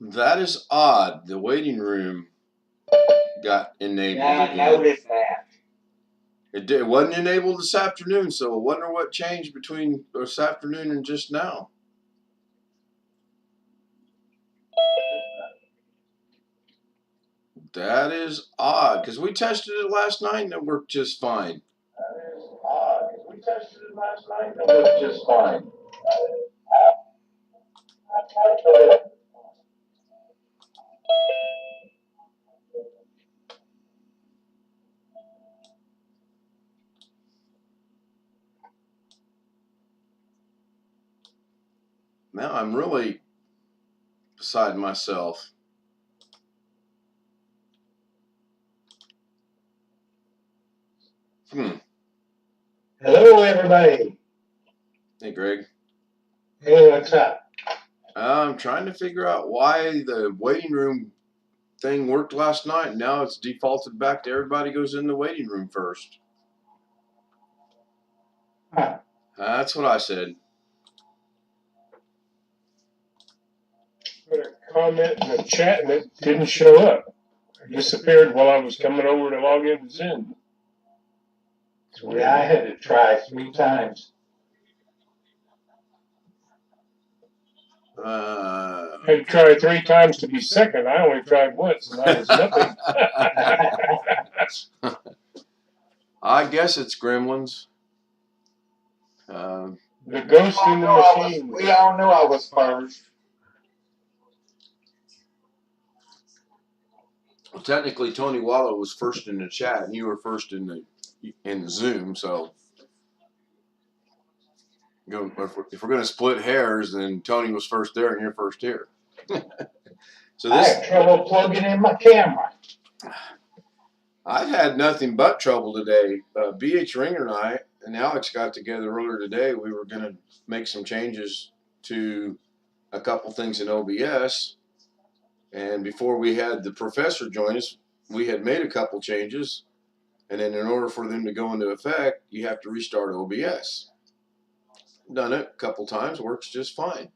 That is odd. The waiting room got enabled Yeah, again. I noticed that. It wasn't enabled this afternoon, so I wonder what changed between this afternoon and just now. That is odd, because we tested it last night and it worked just fine. That is odd, because we tested it last night and it worked just fine. Now I'm really beside myself. Hello, everybody. Hey, Greg. Hey, what's up? I'm trying to figure out why the waiting room thing worked last night, and now it's defaulted back to everybody goes in the waiting room first. Huh. That's what I said. Put a comment in the chat and it didn't show up. It disappeared while I was coming over to log into Zoom. Yeah, I had to try 3 times. I had to try 3 times to be second. I only tried once and I was nothing. I guess it's Gremlins. The ghost in the machine. We all knew I was first. Well, technically, Tony Wallow was first in the chat, and you were first in the Zoom. So, if we're going to split hairs, then Tony was first there, and you're first here. So I had trouble plugging in my camera. I've had nothing but trouble today. BH Ringer and I and Alex got together earlier today. We were going to make some changes to a couple things in OBS. And before we had the professor join us, we had made a couple changes. And then in order for them to go into effect, you have to restart OBS. Done it a couple times, works just fine.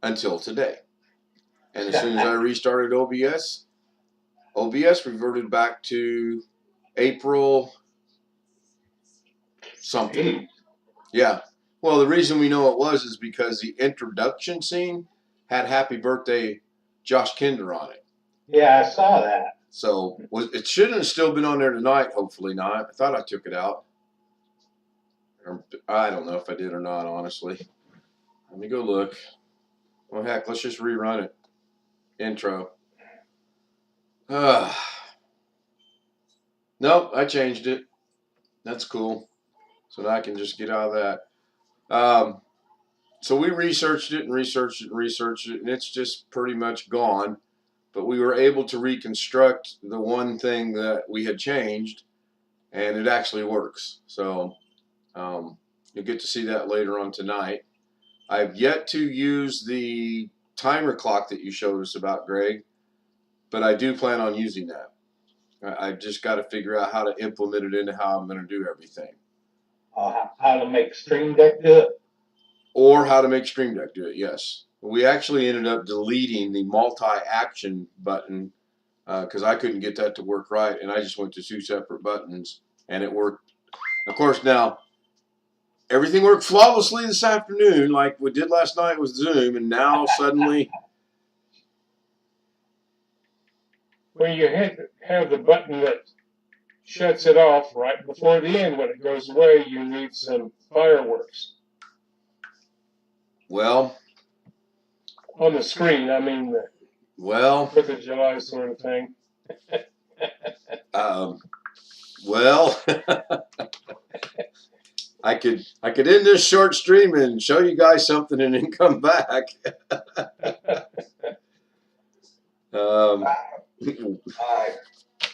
Until today. And as soon as I restarted OBS reverted back to April something. Yeah. Well, the reason we know it was is because the introduction scene had Happy Birthday Josh Kinder on it. Yeah, I saw that. So it shouldn't have still been on there tonight. Hopefully not. I thought I took it out. I don't know if I did or not, honestly. Let me go look. Well, heck, let's just rerun it. Intro. Nope, I changed it. That's cool. So now I can just get out of that. So we researched it, and it's just pretty much gone. But we were able to reconstruct the one thing that we had changed, and it actually works. So you'll get to see that later on tonight. I've yet to use the timer clock that you showed us about, Greg, but I do plan on using that. I've just got to figure out how to implement it into how I'm going to do everything. How to make Stream Deck do it? Or how to make Stream Deck do it, yes. We actually ended up deleting the multi-action button because I couldn't get that to work right, and I just went to 2 separate buttons, and it worked. Of course, now, everything worked flawlessly this afternoon like we did last night with Zoom, and now suddenly... Well, you have the button that shuts it off right before the end. When it goes away, you need some fireworks. Well... On the screen, I mean, well... 4th of July sort of thing. Well... I could end this short stream and show you guys something and then come back.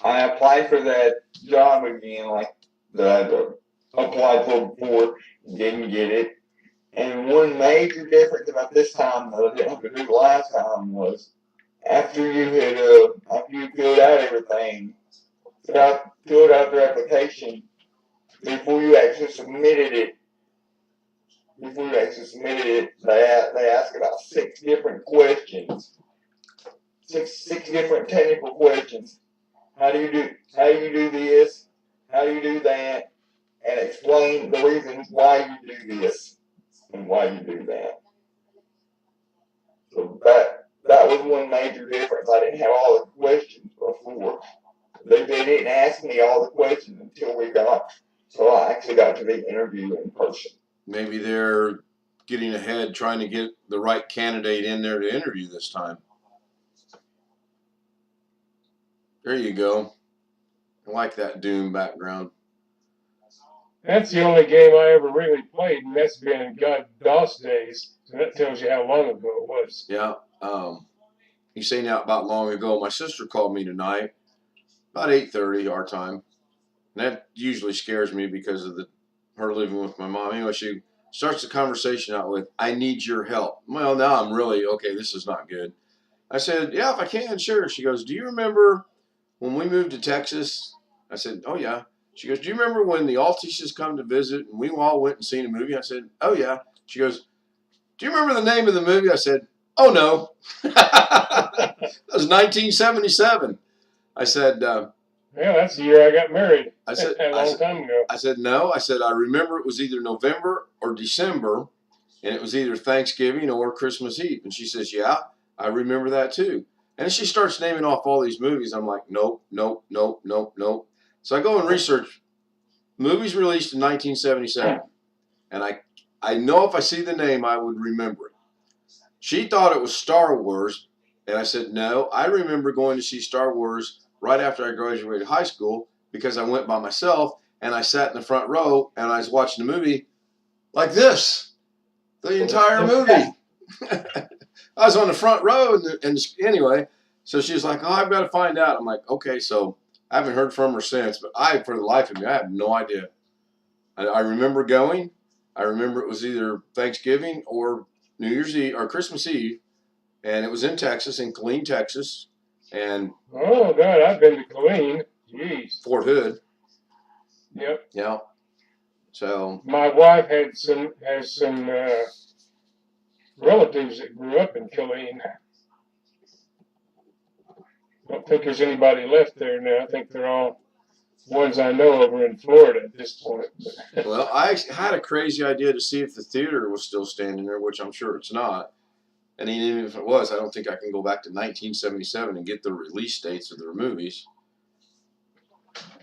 I applied for that job again, like that I applied for before, didn't get it. And one major difference about this time that I didn't have to do last time was after you filled out everything, filled out their application, before you actually submitted it, they asked about 6 different questions. six different technical questions. How do you do this? How do you do that? And explain the reasons why you do this and why you do that. So that was one major difference. I didn't have all the questions before. They didn't ask me all the questions until so I actually got to be interviewed in person. Maybe they're getting ahead, trying to get the right candidate in there to interview this time. There you go. I like that Doom background. That's the only game I ever really played, and that's been in DOS days. So that tells you how long ago it was. Yeah. You say now about long ago. My sister called me tonight, about 8:30 our time, and that usually scares me because of her living with my mom. Anyway, she starts the conversation out with, "I need your help." Well, now I'm really okay. This is not good. I said, "Yeah, if I can, sure." She goes, "Do you remember when we moved to Texas?" I said, "Oh yeah." She goes, "Do you remember when the Altises come to visit and we all went and seen a movie?" I said, "Oh yeah." She goes, "Do you remember the name of the movie?" I said, "Oh no." That was 1977. I said, yeah, that's the year I got married. I said, a long time ago. I said, "No." I said, "I remember it was either November or December, and it was either Thanksgiving or Christmas Eve." And she says, "Yeah, I remember that too." And she starts naming off all these movies. I'm like, nope, nope, nope, nope, nope. So I go and research movies released in 1977, and I know if I see the name, I would remember it. She thought it was Star Wars, and I said, "No, I remember going to see Star Wars right after I graduated high school because I went by myself, and I sat in the front row, and I was watching the movie like this, the entire movie." I was on the front row, and anyway, so she was like, "Oh, I've got to find out." I'm like, "Okay," so I haven't heard from her since, but for the life of me, I have no idea. I remember going. I remember it was either Thanksgiving or New Year's Eve or Christmas Eve, and it was in Texas, in Killeen, Texas, and oh God, I've been to Killeen. Jeez. Fort Hood. Yep. Yeah. So my wife has some relatives that grew up in Killeen. I don't think there's anybody left there now. I think they're all ones I know over in Florida at this point. well, I had a crazy idea to see if the theater was still standing there, which I'm sure it's not. And even if it was, I don't think I can go back to 1977 and get the release dates of their movies.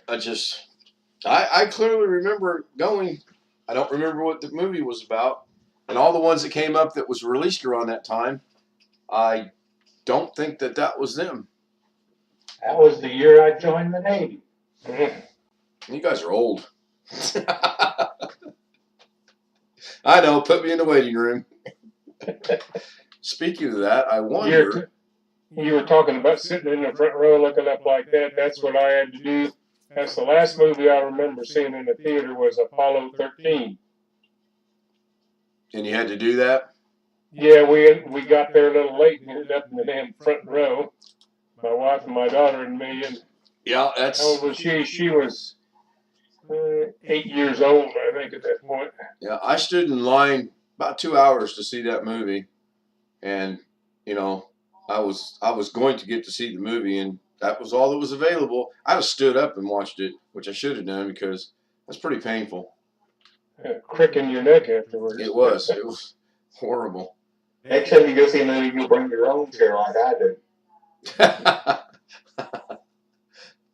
I clearly remember going. I don't remember what the movie was about. And all the ones that came up that was released around that time, I don't think that was them. That was the year I joined the Navy. You guys are old. I know, put me in the waiting room. Speaking of that, I wonder. You were talking about sitting in the front row looking up like that. That's what I had to do. That's the last movie I remember seeing in the theater was Apollo 13. And you had to do that? Yeah, we got there a little late and ended up in the damn front row. My wife and my daughter and me. And yeah, that's. How old was she? She was 8 years old, I think, at that point. Yeah, I stood in line about 2 hours to see that movie, and I was going to get to see the movie, and that was all that was available. I just stood up and watched it, which I should have done because that's pretty painful. Crick in your neck afterwards. It was horrible. Next time you go see a movie, you'll bring your own chair like I do.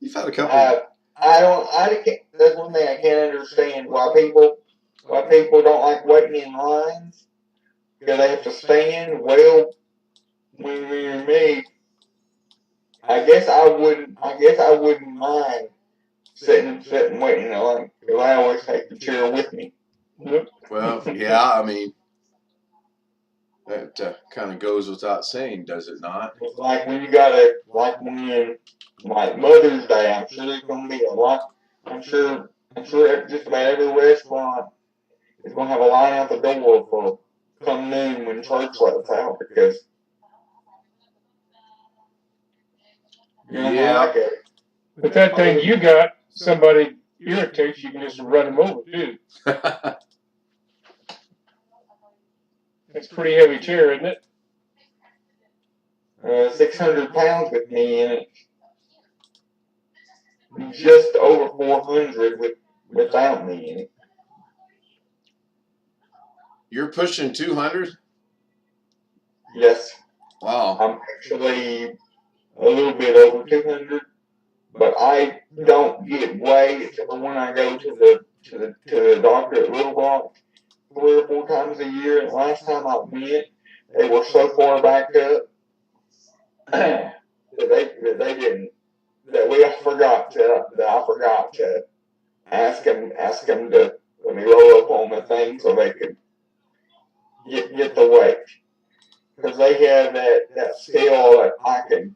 You've had a couple. That's one thing I can't understand why people don't like waiting in lines because they have to stand. Well, when you're me, I guess I wouldn't mind sitting waiting in line because I always take the chair with me. Well, yeah, I mean, that kind of goes without saying, does it not? It's like when Mother's Day, I'm sure there's going to be a lot. I'm sure just about every restaurant is going to have a line out the door for come noon when church lets out because yeah. But that thing you got, somebody irritates, you can just run them over too. It's a pretty heavy chair, isn't it? 600 pounds with me in it. Just over 400 without me in it. You're pushing 200? Yes, Wow. I'm actually a little bit over 200, but I don't get weighed except for when I go to the doctor at Little Rock 3 or 4 times a year. And last time I went, they were so far back up that they didn't, that I forgot to ask them to let me roll up on the thing so they could get the weight, because they have that scale that I can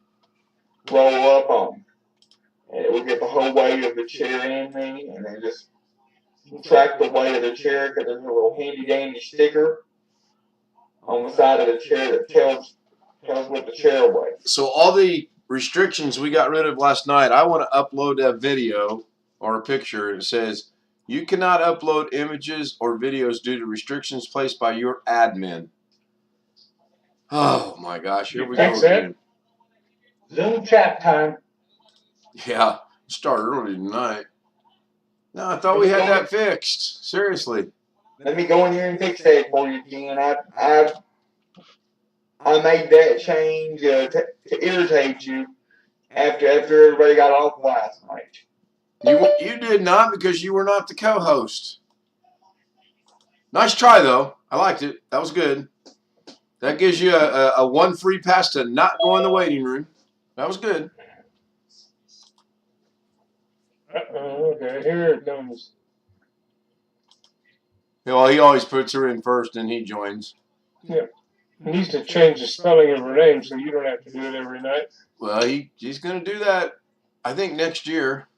roll up on, and it will get the whole weight of the chair in me, and then just track the weight of the chair, because there's a little handy dandy sticker on the side of the chair that tells what the chair weighs. So all the restrictions we got rid of last night, I want to upload a video or a picture. It says, you cannot upload images or videos due to restrictions placed by your admin. Oh my gosh, here we go again. Zoom chat time. Yeah, start early tonight. No, I thought we had that fixed. Seriously. Let me go in here and fix that for you, Ken. I made that change to irritate you after everybody got off last night. You did not, because you were not the co-host. Nice try, though. I liked it. That was good. That gives you a one free pass to not go in the waiting room. That was good. Okay, here it comes. Well, he always puts her in first, and he joins. Yeah. He needs to change the spelling of her name so you don't have to do it every night. Well, he's going to do that, I think, next year.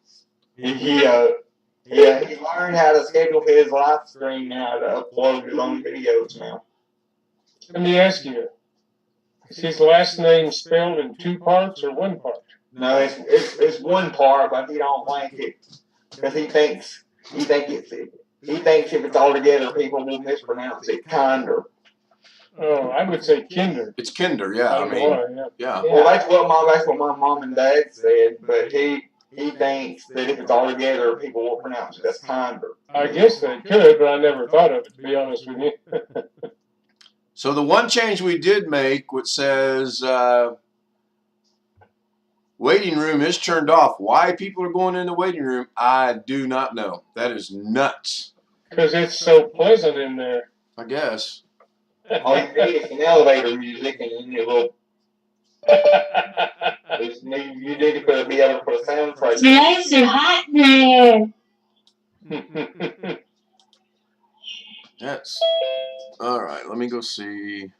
He learned how to schedule his live stream now to upload his own videos now. Let me ask you, is his last name spelled in 2 parts or 1 part? No, it's 1 part, but he don't like it because he thinks if it's all together, people will mispronounce it kinder. Oh, I would say kinder. It's kinder, yeah. I mean, yeah. Well, that's what my mom and dad said, but he thinks that if it's all together, people will pronounce it as kinder. I guess they could, but I never thought of it, to be honest with you. So the one change we did make, which says waiting room is turned off. Why people are going in the waiting room, I do not know. That is nuts. Because it's so pleasant in there. I guess. All you need is some elevator music and then your little. You need to be able to put a sound trace. Nice and hot there. Yes. All right, let me go see.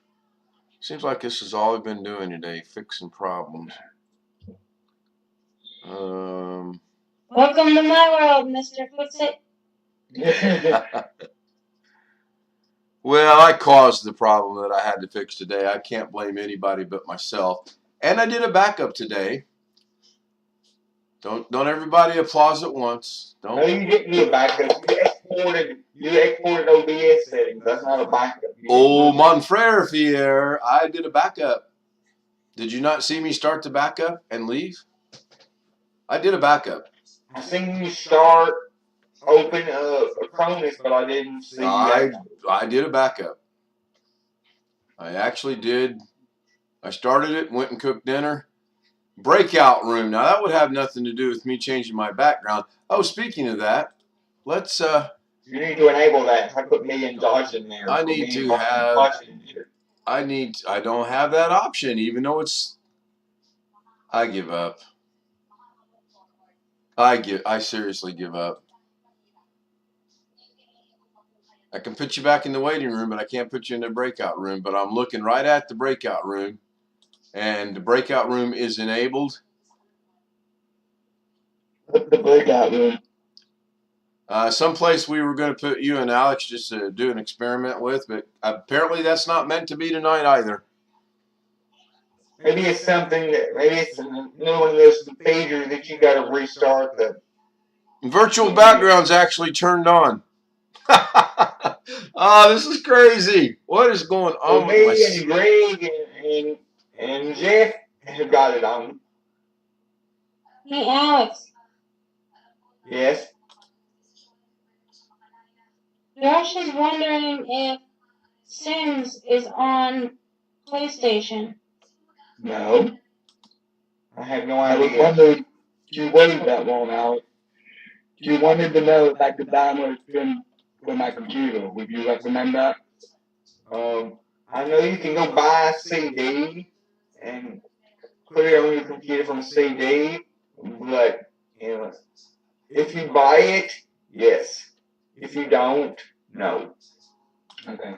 Seems like this is all we've been doing today, fixing problems. Welcome to my world, Mr. Fix-It. Well, I caused the problem that I had to fix today. I can't blame anybody but myself. And I did a backup today. Don't everybody applause at once. Don't. No, you didn't do a backup. You exported OBS settings. That's not a backup. Oh, mon frere, Fier, I did a backup. Did you not see me start the backup and leave? I did a backup. I seen you start, open a Cronus, but I didn't see I did a backup. I actually did. I started it, went and cooked dinner. Breakout room. Now, that would have nothing to do with me changing my background. Oh, speaking of that, let's... You need to enable that. I put me and Josh in there. I need to have... I don't have that option, even though it's... I give up. I seriously give up. I can put you back in the waiting room, but I can't put you in the breakout room. But I'm looking right at the breakout room, and the breakout room is enabled. What's the breakout room? Someplace we were going to put you and Alex just to do an experiment with, but apparently that's not meant to be tonight either. Maybe it's something that, maybe it's one of those features that you got to restart the. Virtual background's actually turned on. Oh, this is crazy. What is going on with me and Greg And Jeff has got it on. Hey, Alex. Yes. Josh is wondering if Sims is on PlayStation. No. I have no I was idea. wondering, you waited that long, Alex. You wanted to know if I could download Sim for my computer. Would you recommend that? I know you can go buy a CD and put it on your computer from a CD, but if you buy it, yes. If you don't, no. Okay.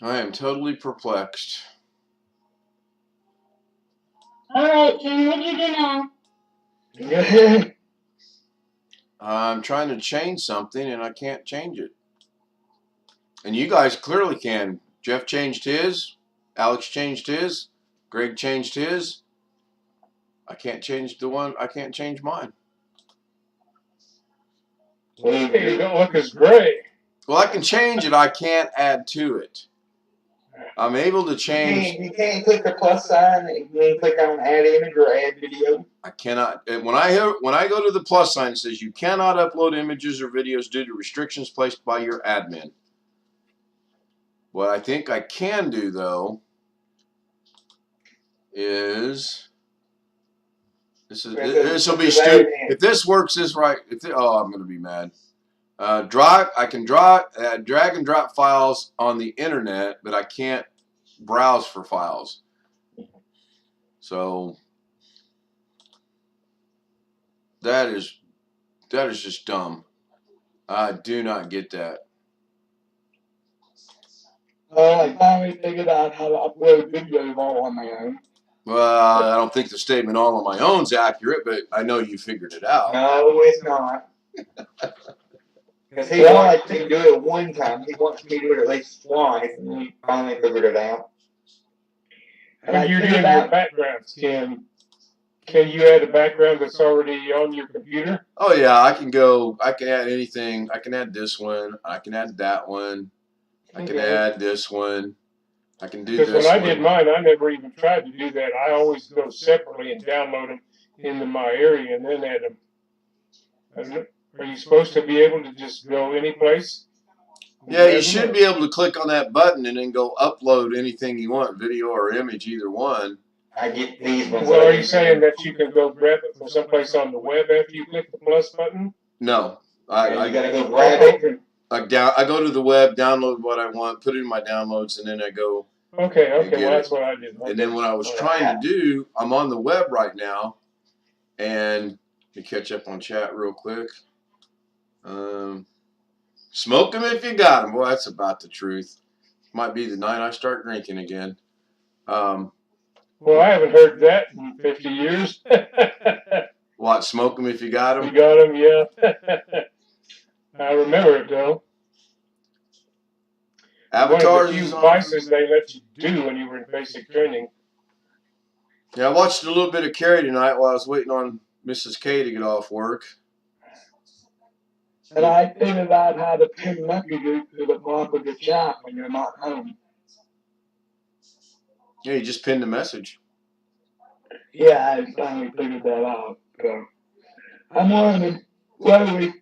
I am totally perplexed. Alright, Tim, what'd you do now? I'm trying to change something and I can't change it. And you guys clearly can. Jeff changed his. Alex changed his. Greg changed his. I can't change the one. I can't change mine. Hey, you don't look as gray. Well, I can change it. I can't add to it. I'm able to change. You can't click the plus sign. You can click on add image or add video. I cannot. When I go to the plus sign, it says you cannot upload images or videos due to restrictions placed by your admin. What I think I can do though is this will be stupid. If this works, I'm going to be mad. I can drag and drop files on the internet, but I can't browse for files. So that is just dumb. I do not get that. Oh, I finally figured out how to upload videos all on my own. Well, I don't think the statement all on my own is accurate, but I know you figured it out. No, it's not. Because he wants me to do it one time. He wants me to do it at least twice, and he finally figured it out. When you're doing your backgrounds, can you add a background that's already on your computer? Oh yeah, I can add anything. I can add this one. I can add that one. I can add this one. I can do this one. Because when I did mine, I never even tried to do that. I always go separately and download them into my area and then add them. Are you supposed to be able to just go any place? Yeah, you should be able to click on that button and then go upload anything you want, video or image, either one. I get these ones. So are you saying that you can go grab it from someplace on the web after you click the plus button? No. You gotta go grab it. I go to the web, download what I want, put it in my downloads, and then I go. Okay, well, that's what I did. Okay. And then what I was trying to do, I'm on the web right now, and let me catch up on chat real quick. Smoke them if you got them. Boy, that's about the truth. Might be the night I start drinking again. Well, I haven't heard that in 50 years. What, smoke them if you got them? You got them, yeah. I remember it, though. Avatars. One of the few vices they let you do when you were in basic training. Yeah, I watched a little bit of Carrie tonight while I was waiting on Mrs. K to get off work. And I figured out how to pin messages to the top of the chat when you're not home. Yeah, you just pinned the message. Yeah, I finally figured that out. So I'm learning slowly.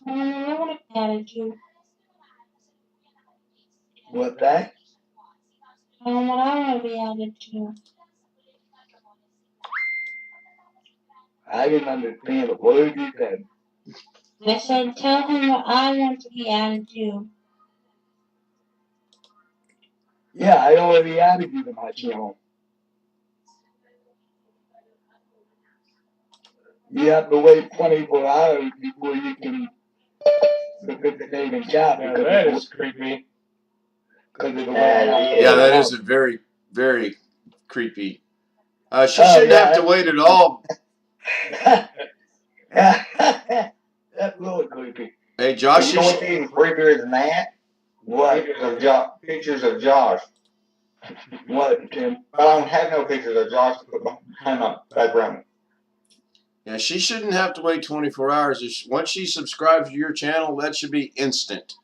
I want to add you. What's that? What I want to be added to. I didn't understand a word you said. I said, tell him what I want to be added to. Yeah, I already added you to my channel. You have to wait 24 hours before you can participate in chat. Now that is creepy. Yeah, that is a very, very creepy. She shouldn't have to wait at all. That's really creepy. Hey, Josh. You know what's even creepier than that? What? Pictures of Josh. What, Tim? But I don't have no pictures of Josh to put hide my background. Yeah, she shouldn't have to wait 24 hours. Once she subscribes to your channel, that should be instant.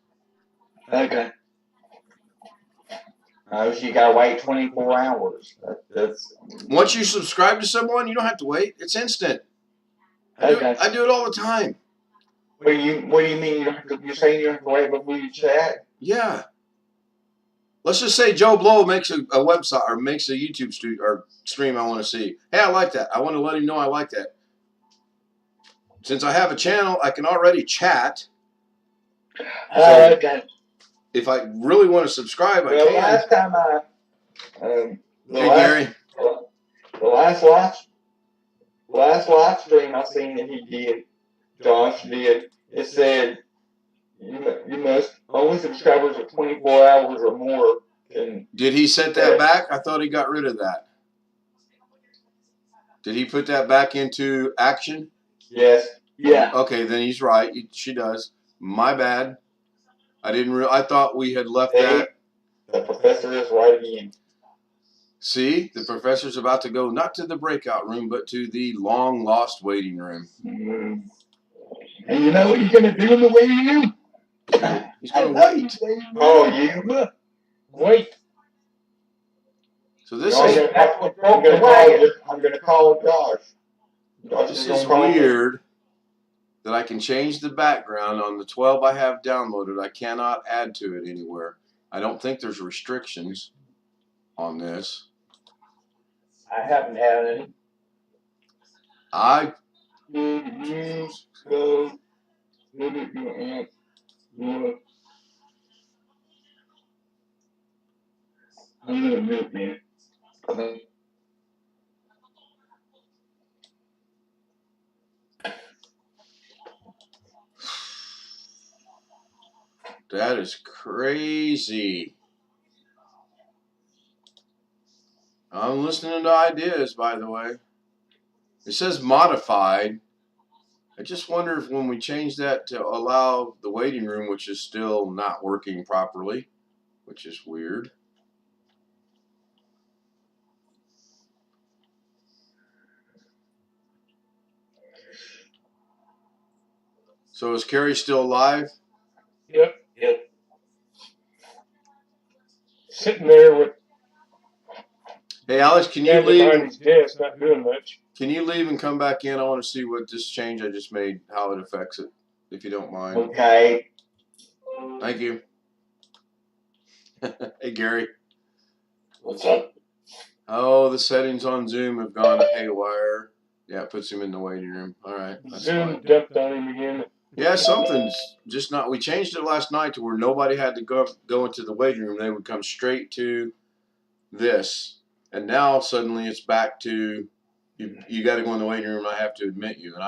Okay. She gotta wait 24 hours. That's Once you subscribe to someone, you don't have to wait. It's instant. Okay. I do it all the time. what do you mean? You're saying you don't have to wait before you chat? Yeah. Let's just say Joe Blow makes a website or makes a YouTube stream I want to see. Hey, I like that. I want to let him know I like that. Since I have a channel, I can already chat. Okay. If I really want to subscribe, I The can. last time Hey, Gary. the last live stream I seen that he did, Josh did, it said you must only subscribers of 24 hours or more can. Did he set that back? I thought he got rid of that. Did he put that back into action? Yes. Yeah. Okay, then he's right. She does. My bad. I didn't. I thought we had left Hey, that. the professor is right again. See, the professor's about to go not to the breakout room, but to the long lost waiting room. Mm. And you know what you're gonna do in the waiting room? He's going to wait. Oh, you? Wait. So this I'm is gonna call Josh. Josh this gonna is call me. weird that I can change the background on the 12 I have downloaded. I cannot add to it anywhere. I don't think there's restrictions on this. I haven't had any. I You go. Look at your aunt. Look. I'm gonna mute me. that is crazy. I'm listening to ideas, by the way. It says modified. I just wonder if when we change that to allow the waiting room, which is still not working properly, which is weird. So is Carrie still alive? Yep. Yep. Sitting there with Hey, Alex, can you standing behind leave? his desk, not doing much. Can you leave and come back in? I want to see what this change I just made, how it affects it, if you don't mind. Okay. Thank you. Hey, Gary. What's up? Oh, the settings on Zoom have gone haywire. Yeah, it puts him in the waiting room. All right, that's Zoom fine. dumped on him again. Yeah, something's just not. We changed it last night to where nobody had to go into the waiting room. They would come straight to this, and now suddenly it's back to you got to go in the waiting room. I have to admit you, and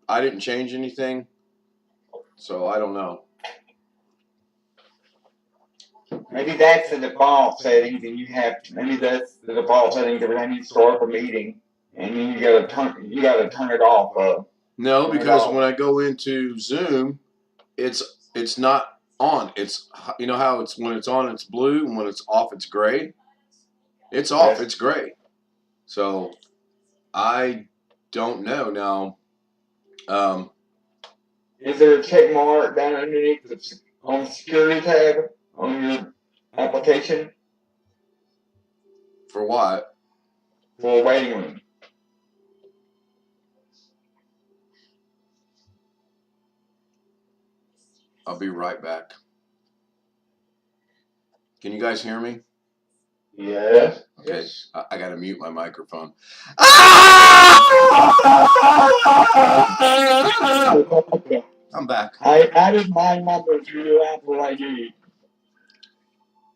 I didn't change anything, so I don't know. Maybe that's the default settings, and maybe that's the default settings every time you start a meeting, and then you gotta turn it off. No, because when I go into Zoom, it's not on. It's you know how it's when it's on it's blue and when it's off it's gray. It's off. It's gray. So I don't know now. Is there a check mark down underneath on the security tab on your application For what? for a waiting room? I'll be right back. Can you guys hear me? Yes. Okay. I got to mute my microphone. I'm back. I added my number to your Apple ID.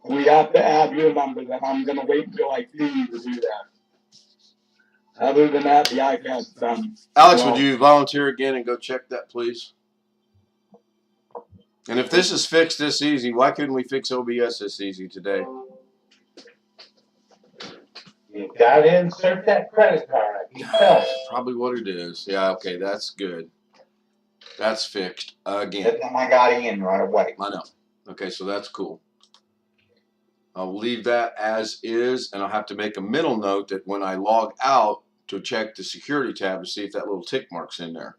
We have to add your number, and I'm gonna wait until I see you to do that. Other than that, the iPad's done. Alex, would you volunteer again and go check that, please? And if this is fixed this easy, why couldn't we fix OBS this easy today? You gotta insert that credit card. Probably what it is. Yeah, okay, that's good. That's fixed again. That's how I got in right away. I know. Okay, so that's cool. I'll leave that as is, and I'll have to make a mental note that when I log out to check the security tab to see if that little tick mark's in there.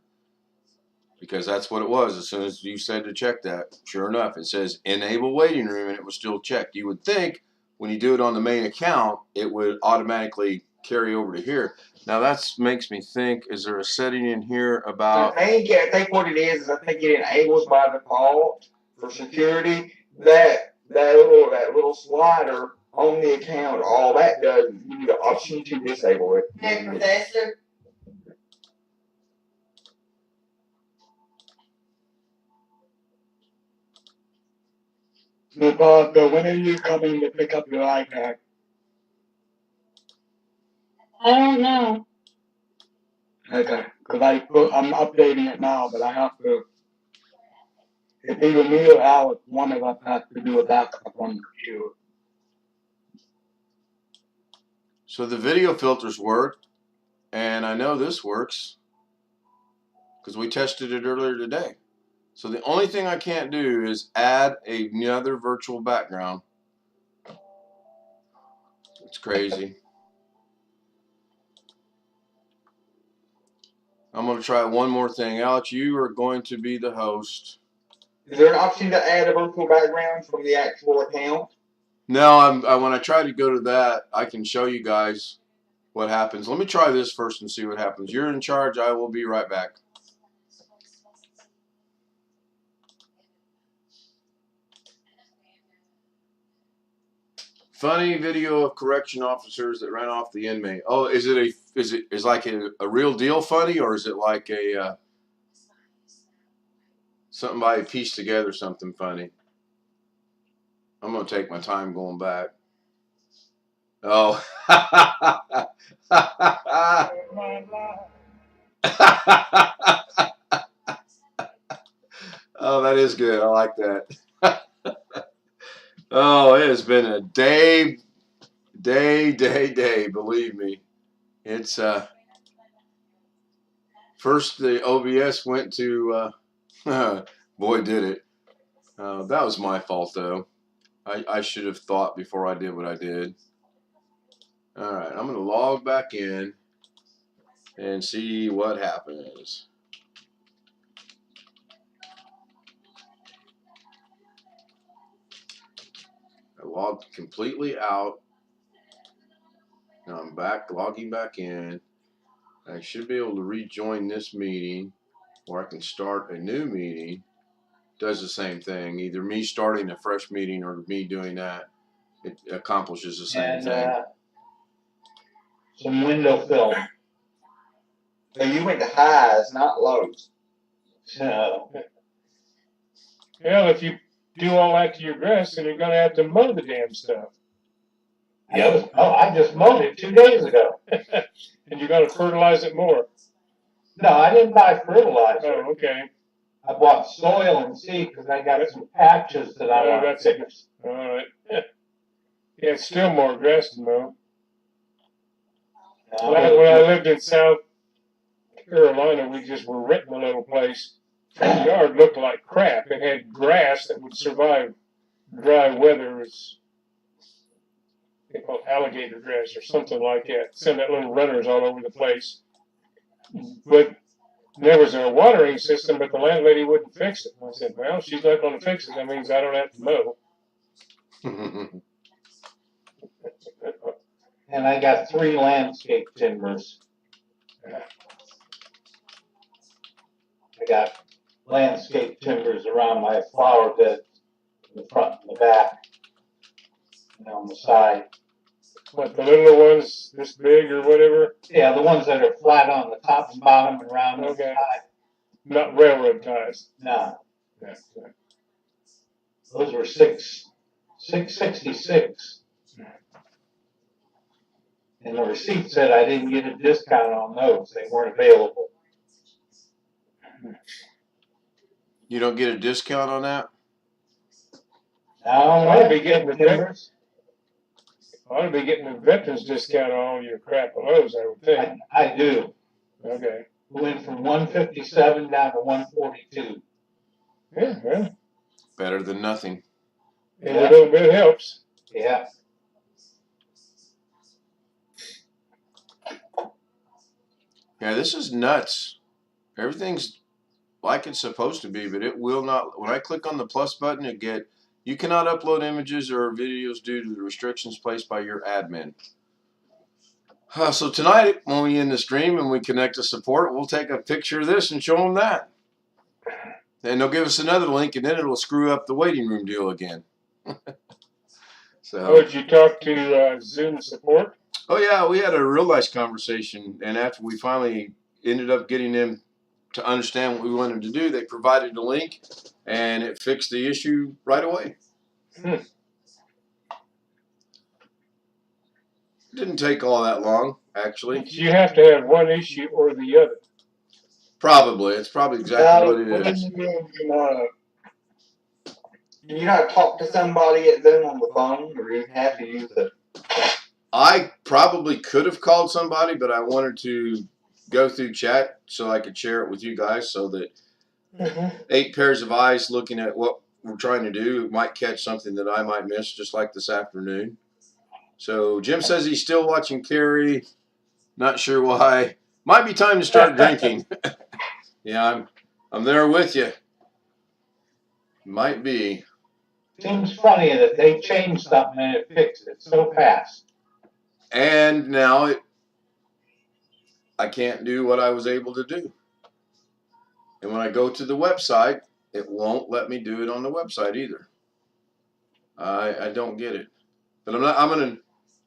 Because that's what it was. As soon as you said to check that, sure enough, it says enable waiting room, and it was still checked. You would think when you do it on the main account, it would automatically carry over to here. Now that makes me think, is there a setting in here about... I think what it is I think it enables by default for security that little slider on the account. All that does is give you the option to disable it. Hey, Professor. Bob, when are you coming to pick up your iPad? I don't know. Okay, because I'm updating it now, but I have to. If either me or Alex, one of us has to do a backup on the computer. So the video filters work, and I know this works because we tested it earlier today. So the only thing I can't do is add another virtual background. It's crazy. I'm going to try one more thing. Alex, you are going to be the host. Is there an option to add a virtual background from the actual account? No, when I try to go to that, I can show you guys what happens. Let me try this first and see what happens. You're in charge. I will be right back. Funny video of correction officers that ran off the inmate. Oh, is it like a real deal funny, or is it like a somebody pieced together something funny? I'm gonna take my time going back. Oh. Oh, that is good. I like that. Oh, it has been a day. Believe me. It's first the OBS went to boy did it. That was my fault though. I should have thought before I did what I did. Alright, I'm gonna log back in and see what happens. I logged completely out. Now I'm back, logging back in. I should be able to rejoin this meeting, or I can start a new meeting. Does the same thing. Either me starting a fresh meeting or me doing that. It accomplishes the same thing. Some window film. So you went to highs, not lows. No. Hell, if you do all that to your grass, then you're going to have to mow the damn stuff. Yep. Oh, I just mowed it 2 days ago. And you're going to fertilize it more. No, I didn't buy fertilizer. Oh, okay. I bought soil and seed because I got some patches that I want that's to it. fix. All right. Yeah, it's still more grass to mow. When I lived in South Carolina, we just were renting a little place. The yard looked like crap. It had grass that would survive dry weather. They call it alligator grass or something like that. Send that little runners all over the place. But there was a watering system, but the landlady wouldn't fix it. I said, well, she's not going to fix it. That means I don't have to mow. And I got 3 landscape timbers. I got landscape timbers around my flower bed, in the front and the back, and on the side. What, the little ones this big or whatever? Yeah, the ones that are flat on the top and bottom and round the Okay. side. Not railroad ties. No, Yeah. those were $666. And the receipt said I didn't get a discount on those. They weren't available. You don't get a discount on that? Now, I'd be getting the timbers. I ought to be getting a veterans discount on all your crap of those, I would think. I do. Okay. We went from 157 down to 142. Yeah, well, Better than nothing. every little bit helps. Yeah. Yeah, this is nuts. Everything's like it's supposed to be, but it will not. When I click on the plus button, you cannot upload images or videos due to the restrictions placed by your admin. So tonight, when we end the stream and we connect to support, we'll take a picture of this and show them that. And they'll give us another link, and then it'll screw up the waiting room deal again. Oh, did you talk to Zoom support? Oh yeah, we had a real nice conversation, and after we finally ended up getting them to understand what we wanted to do, they provided a link, and it fixed the issue right away. Didn't take all that long, actually. You have to have one issue or the other. Probably. It's probably exactly what it What do is. you mean you not talk to somebody at Zoom on the phone, or you have to use it? I probably could have called somebody, but I wanted to go through chat so I could share it with you guys so that 8 pairs of eyes looking at what we're trying to do might catch something that I might miss, just like this afternoon. So Jim says he's still watching Carrie. Not sure why. Might be time to start drinking. Yeah, I'm there with you. Might be. Seems funny that they changed something and it fixed it so fast. And now I can't do what I was able to do. And when I go to the website, it won't let me do it on the website either. I don't get it. But I'm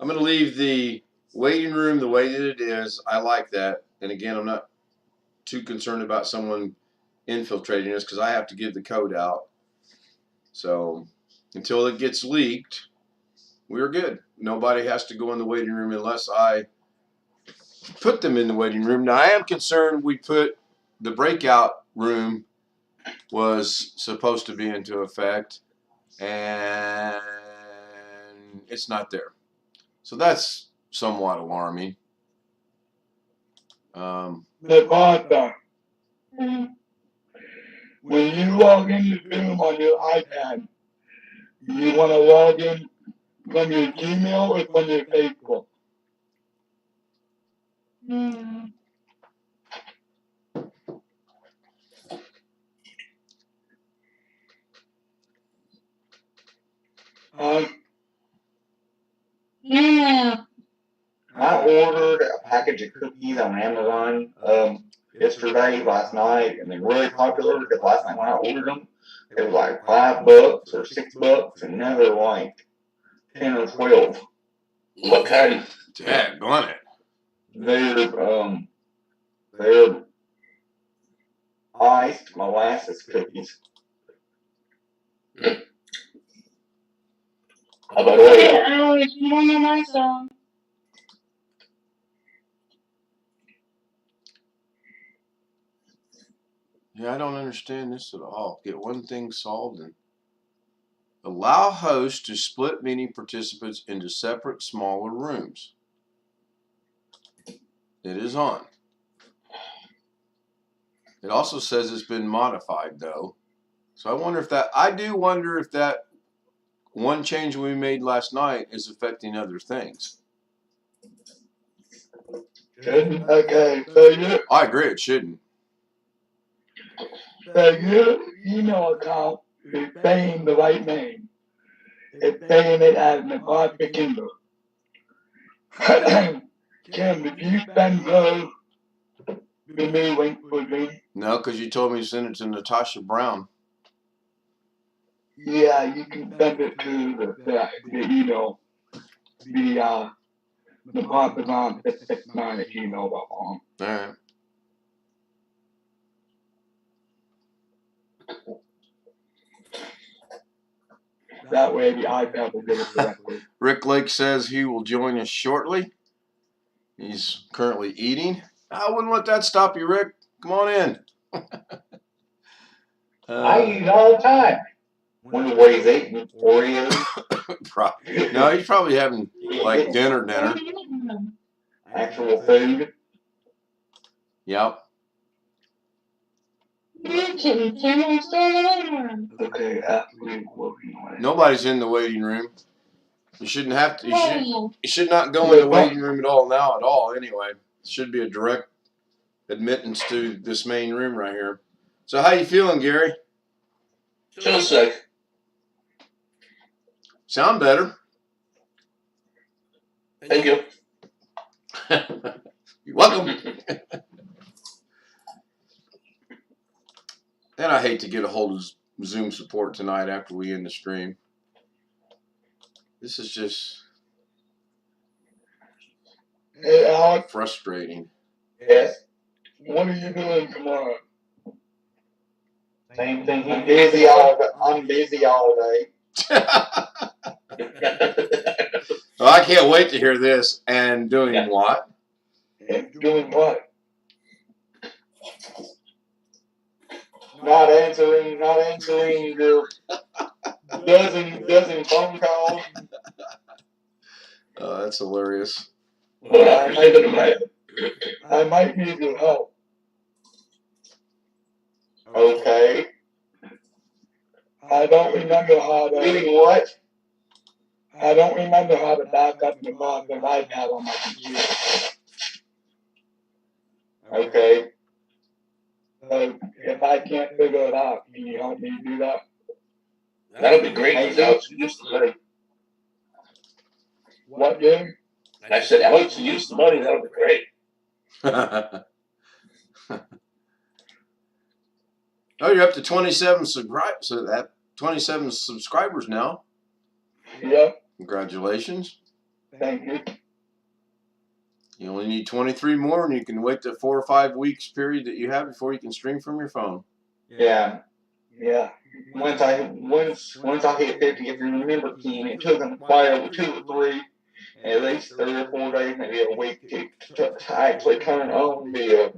gonna leave the waiting room the way that it is. I like that. And again, I'm not too concerned about someone infiltrating us because I have to give the code out. So until it gets leaked, we're good. Nobody has to go in the waiting room unless I put them in the waiting room. Now I am concerned we put the breakout room was supposed to be into effect and it's not there. So that's somewhat alarming. Martha, when you log into Zoom on your iPad, you want to log in from your Gmail or from your Facebook? Yeah. I ordered a package of cookies on Amazon last night, and they're really popular because last night when I ordered them, it was like $5 or $6, and now they're like 10 or 12. Okay. Daggone it. They're iced molasses cookies. How about that? I always put on my song. Yeah, I don't understand this at all. Get one thing solved and allow hosts to split meeting participants into separate, smaller rooms. It is on. It also says it's been modified, though. So I do wonder if that one change we made last night is affecting other things. Okay, so I agree, it shouldn't. your email account is saying the right name. It's saying it as Natasha Kimball. Kim, did you send those the new link for me? No, because you told me to send it to Natasha Brown. Yeah, you can send it to the email, the Natasha669@gmail.com. All right. That way the iPad will get it correctly. Rick Lake says he will join us shortly. He's currently eating. I wouldn't let that stop you, Rick. Come on in. I eat all the time. Wonder what he's eating. Oreos. No, he's probably having like dinner. Actual food. Yep. Tim, I'm still in the living room. Okay, absolutely working on it. Nobody's in the waiting room. You shouldn't have to. You should not go in the Wait, what? waiting room at all now. At all, anyway. It should be a direct admittance to this main room right here. So how you feeling, Gary? Still sick. Sound better. Thank you. You're welcome. And I hate to get a hold of Zoom support tonight after we end the stream. This is just Hey, Alex, frustrating. Yes. what are you doing tomorrow? Same thing he I'm did. busy all day. Well, I can't wait to hear this. And doing what? Doing what? Not answering your dozen phone calls. That's hilarious. Well, I might need your help. Okay. I don't remember how Doing to. what? I don't remember how to back up the iPad on my computer. Okay. So if I can't figure it out, can you help me do that? that'll be great. Alex can use the money. What, Jim? I said, Alex can use the money. That'll be great. Oh, you're up to 27 subscribers now. Yep. Congratulations. Thank you. You only need 23 more, and you can wait the 4 or 5 weeks period that you have before you can stream from your phone. Yeah. Yeah. Once I hit 50, if you remember, Ken, it took them quite over 2 or 3, at least 3 or 4 days, maybe a week to actually turn on the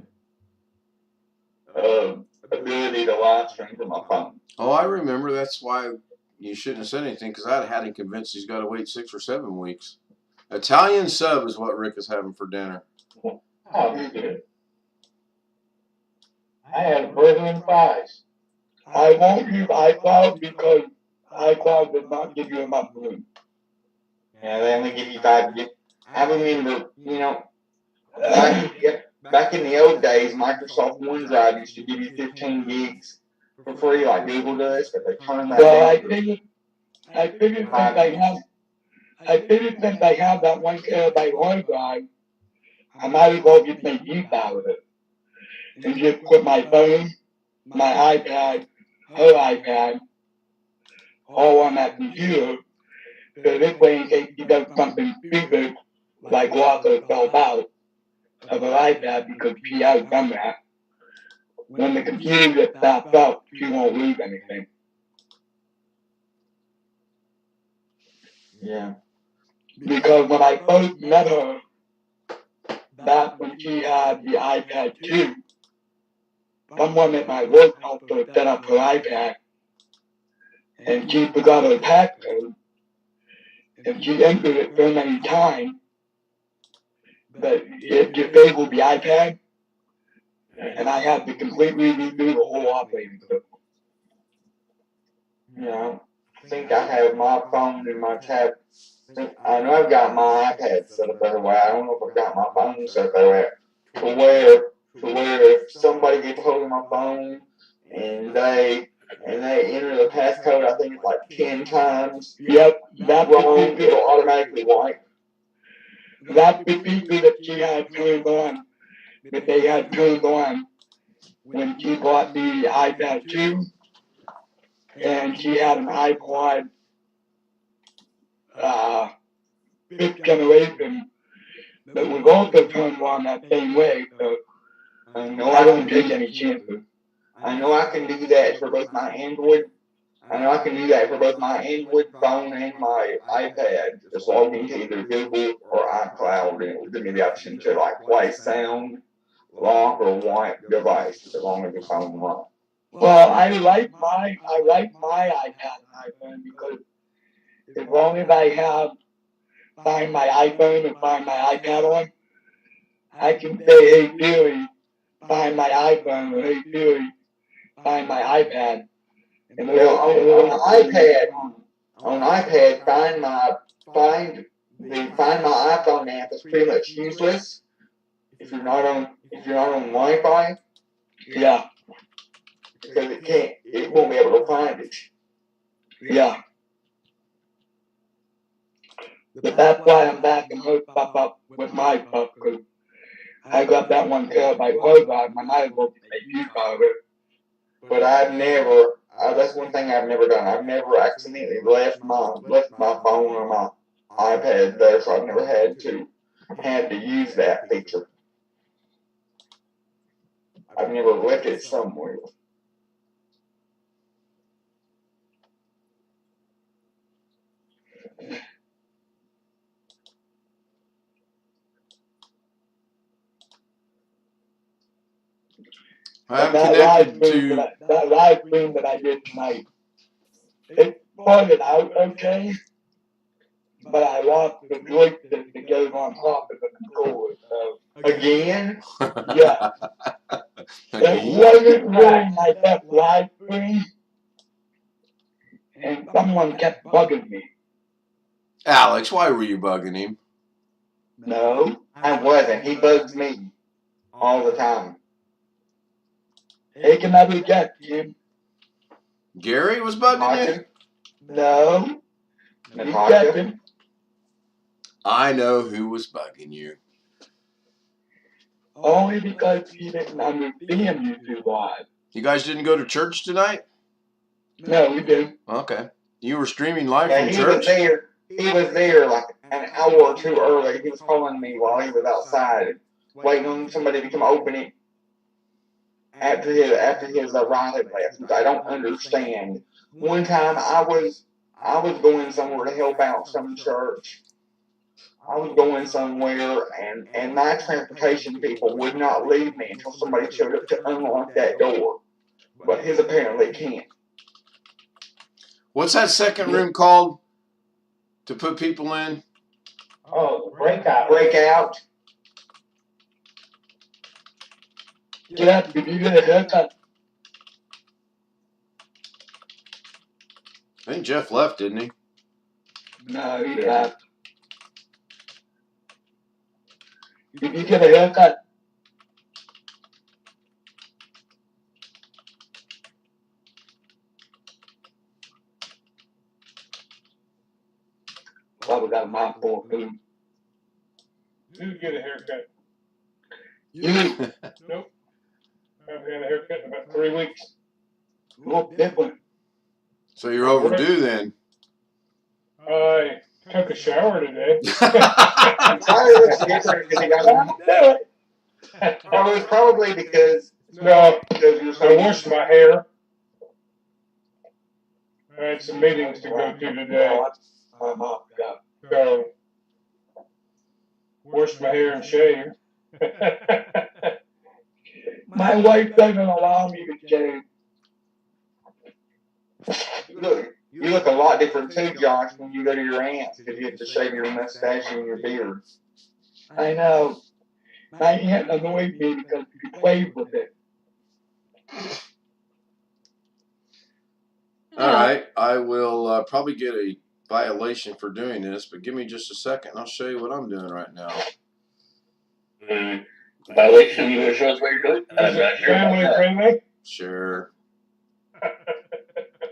ability to live stream from my phone. Oh, I remember. That's why you shouldn't have said anything, because I'd had him convinced he's got to wait 6 or 7 weeks. Italian sub is what Rick is having for dinner. Oh, you good. I had burger and fries. I won't use iCloud because iCloud does not give you enough room. Yeah, they only give you 5 gigs. I remember, back in the old days, Microsoft OneDrive used to give you 15 gigs for free, like Google does, but they turned that Well, I down. figured since I have that 1 terabyte hard drive, I might as well just make use out of it. And just put my phone, my iPad, her iPad, all on that computer. So this way, in case she does something stupid, like lock herself out of her iPad because she has done that, when the computer gets backed up, she won't lose anything. Yeah. Because when I first met her, back when she had the iPad 2, someone at my work helped her set up her iPad, and she forgot her passcode, and she entered it so many times that it disabled the iPad, and I had to completely redo the whole operating system. I think I have my phone and my tab. I know I've got my iPad set up that way. I don't know if I've got my phone set up that way. To where if somebody gets hold of my phone and they enter the passcode, I think it's like 10 times. Yep, that's Wrong, it'll automatically wipe. That's the feature that she had turned on, that they had turned on when she bought the iPad 2, and she had an iPod 5th generation that was also turned on that same way, so I know I don't take any chances. I know I can do that for both my Android. I know I can do that for both my Android phone and my iPad. Just log into either Google or iCloud, and it will give me the option to like play sound, lock, or wipe device as long as the phone runs. Well, I like my iPad and iPhone because as long as I have find my iPhone and find my iPad on, I can say, hey Siri, find my iPhone, or hey Siri, find my iPad. And Well, on iPad, find my iPhone app is pretty much useless if you're not if you're not on Wi-Fi, Yeah, because it won't be able to find it. yeah. But that's why I'm backing her stuff up with my stuff, because I got that 1 terabyte hard drive, I might as well make use of it. But that's one thing I've never done. I've never accidentally left my phone or my iPad there, so I've never had to use that feature. I've never left it somewhere. I'm That connected to. that live stream that I did tonight, it started out okay, but I lost the joystick that goes on top of the controller. So Again? yeah, it wasn't really my best live stream, and someone kept bugging me. Alex, why were you bugging him? No, I wasn't. He bugs me all the time. Take another guess, Jim. Gary was bugging you? No. Keep Natasha? guessing. I know who was bugging you. Only because he didn't understand you too live. You guys didn't go to church tonight? No, we did. Okay. You were streaming live Yeah, from he church? was there. He was there like an hour or two early. He was calling me while he was outside, waiting on somebody to come open it after his ride left, which I don't understand. One time I was going somewhere to help out some church. I was going somewhere, and my transportation people would not leave me until somebody showed up to unlock that door. But his apparently can't. What's that second room called to put people in? Oh, breakout. Breakout. Get up, did you get a haircut? I think Jeff left, didn't he? No, he left. Did you get a haircut? Probably got a mouthful of food. You get a haircut. You Nope. I haven't had a haircut in about 3 weeks. look different. So you're overdue then. I took a shower today. I'm sorry it looks different because he got Or it was probably because No, you're I so washed my hair. I had some meetings to go to today. So, washed my hair and shaved. My wife doesn't allow me to shave. You look a lot different too, Josh, when you go to your aunt's because you have to shave your mustache and your beard. I know. My aunt annoys me because she plays with it. All right. I will probably get a violation for doing this, but give me just a second. I'll show you what I'm doing right now. Violation, you want to show us what you're doing? I'm Is not it sure about family that. friendly? Sure.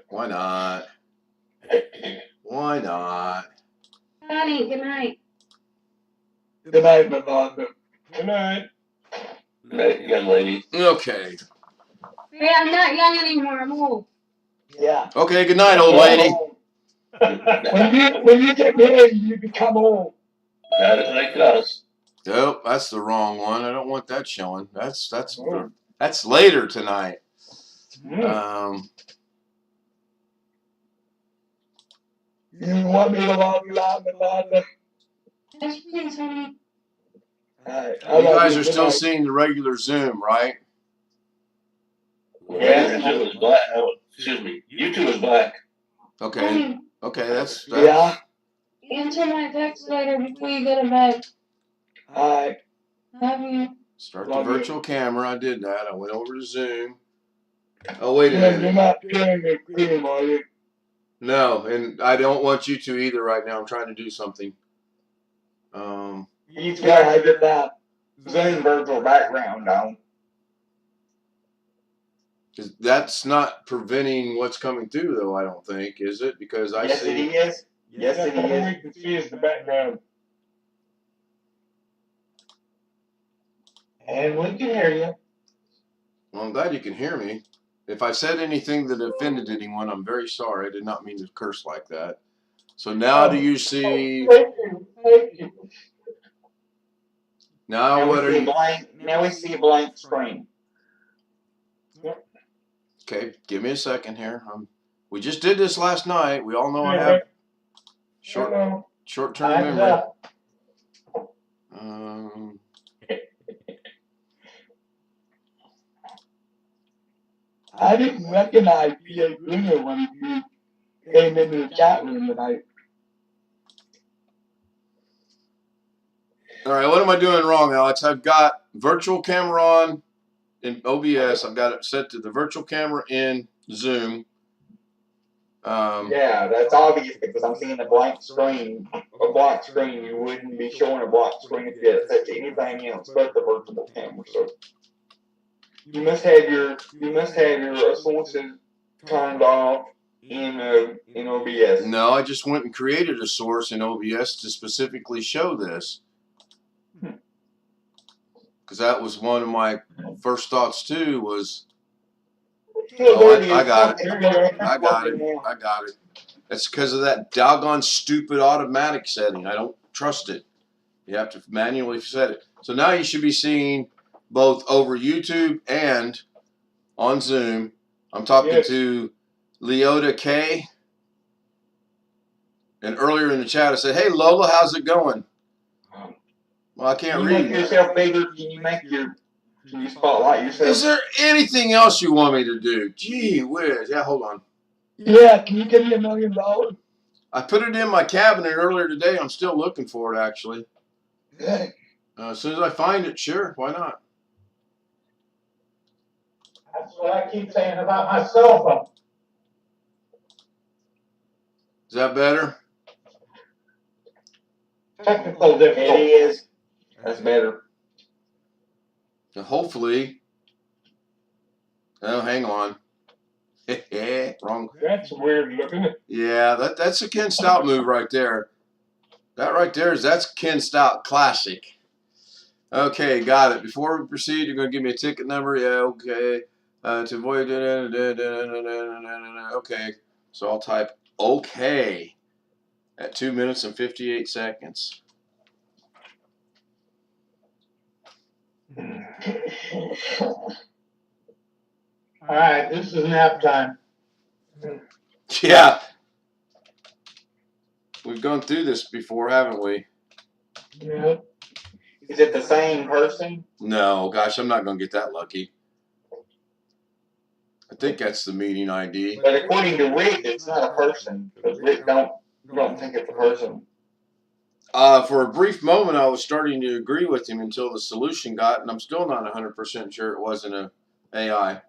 Why not? Why not? Honey, good night. Good night, my father. Good night. Right, young lady. Okay. Hey, I'm not young anymore. I'm old. Yeah. Okay, good night, old lady. When you get married, you become old. Not as like us. Nope, that's the wrong one. I don't want that showing. That's later tonight. You want me to log you out, my father? Yes, please, honey. You guys are still seeing the regular Zoom, right? Yeah, Zoom is black. Oh, excuse me. YouTube is black. Okay. Honey, Okay, that's Yeah. answer my text later before you go to bed. Alright. Love you. Start the Love you. virtual camera. I did that. I went over to Zoom. Oh, wait a You're minute. not sharing the screen, are you? No, and I don't want you to either right now. I'm trying to do something. Yeah, I did that. Zoom virtual background on. 'Cause that's not preventing what's coming through, though. I don't think, is it? Because I Yes, see. it is. Yes, That's it all is. we can see is the background. And we can hear you. Well, I'm glad you can hear me. If I said anything that offended anyone, I'm very sorry. I did not mean to curse like that. So now, do you see? Thank you. Thank you. Now, what are you? Now we see a blank screen. Okay, give me a second here. We just did this last night. We all know I Yeah, have Hello. short-term Time's memory. up. I didn't recognize B.A. Gringer when he came into the chat room tonight. All right, what am I doing wrong, Alex? I've got virtual camera on in OBS. I've got it set to the virtual camera in Zoom. Yeah, that's obvious because I'm seeing a blank screen. A black screen, you wouldn't be showing a black screen if you had it set to anything else but the virtual camera. So you must have your sources turned off in OBS. No, I just went and created a source in OBS to specifically show this. Because that was one of my first thoughts too. Was I got it. I got it. I got it. That's because of that doggone stupid automatic setting. I don't trust it. You have to manually set it. So now you should be seeing both over YouTube and on Zoom. I'm talking to Leota K. And earlier in the chat I said, "Hey Lola, how's it going?" Well, I can't Can you read. make yourself bigger? Can you spotlight yourself? Is there anything else you want me to do? Gee whiz. Yeah, hold on. Yeah, can you give me $1 million? I put it in my cabinet earlier today. I'm still looking for it, actually. Good. As soon as I find it, sure, why not? That's what I keep saying about my cell phone. Is that better? Technical It difficulty. is. That's better. And hopefully. Oh, hang on. Wrong. That's weird looking. Yeah, that's a Ken Stout move right there. That right there that's Ken Stout classic. Okay, got it. Before we proceed, you're going to give me a ticket number. Yeah, okay. To avoid. Okay, so I'll type okay at 2 minutes and 58 seconds. All right, this is nap time. Yeah. We've gone through this before, haven't we? Yeah. Is it the same person? No, gosh, I'm not going to get that lucky. I think that's the meeting ID. But according to Rick, it's not a person. Because Rick don't think it's a person. For a brief moment, I was starting to agree with him until the solution got, and I'm still not 100% sure it wasn't an AI.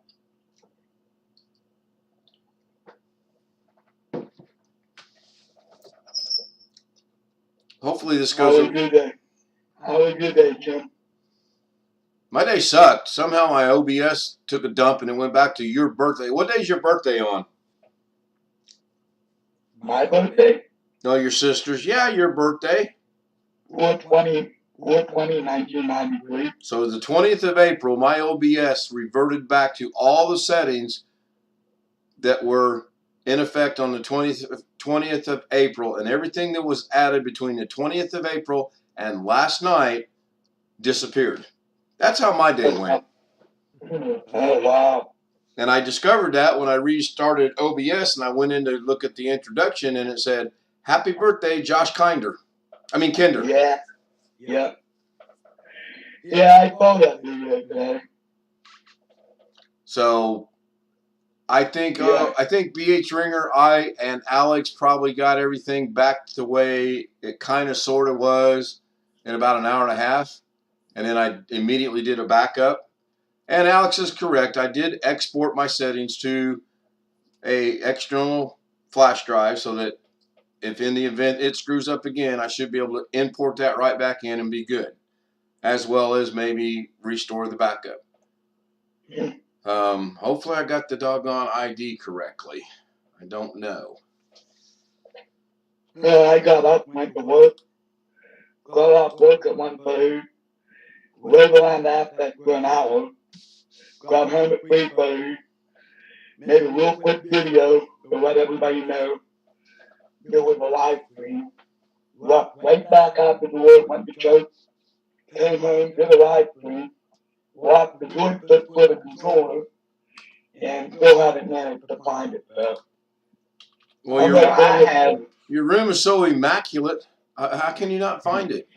Hopefully this goes. Have a good day. Have a good day, Jim. My day sucked. Somehow my OBS took a dump and it went back to your birthday. What day's your birthday on? My birthday? No, your sister's. Yeah, your birthday. 4/20/1993. So the 20th of April, my OBS reverted back to all the settings that were in effect on the 20th of April, and everything that was added between the 20th of April and last night disappeared. That's how my day went. Oh, wow. And I discovered that when I restarted OBS and I went in to look at the introduction and it said, "Happy birthday, Josh Kinder." I mean, Kinder. Yeah. Yeah. Yeah, I saw that video today. So I think BH Ringer, I and Alex probably got everything back to the way it kind of sort of was in about an hour and a half. And then I immediately did a backup. And Alex is correct. I did export my settings to a external flash drive so that if in the event it screws up again, I should be able to import that right back in and be good. as well as maybe restore the backup. Hopefully I got the doggone ID correctly. I don't know. Yeah, I got up, went to work, got off work at 1:30, rode around after for an hour, got home at 3:30, made a real quick video to let everybody know there was a live stream, walked right back out the door, went to church, came home, did a live stream, walked the joystick for the controller, and still haven't managed to find it. Well, your room is so immaculate. How can you not find it?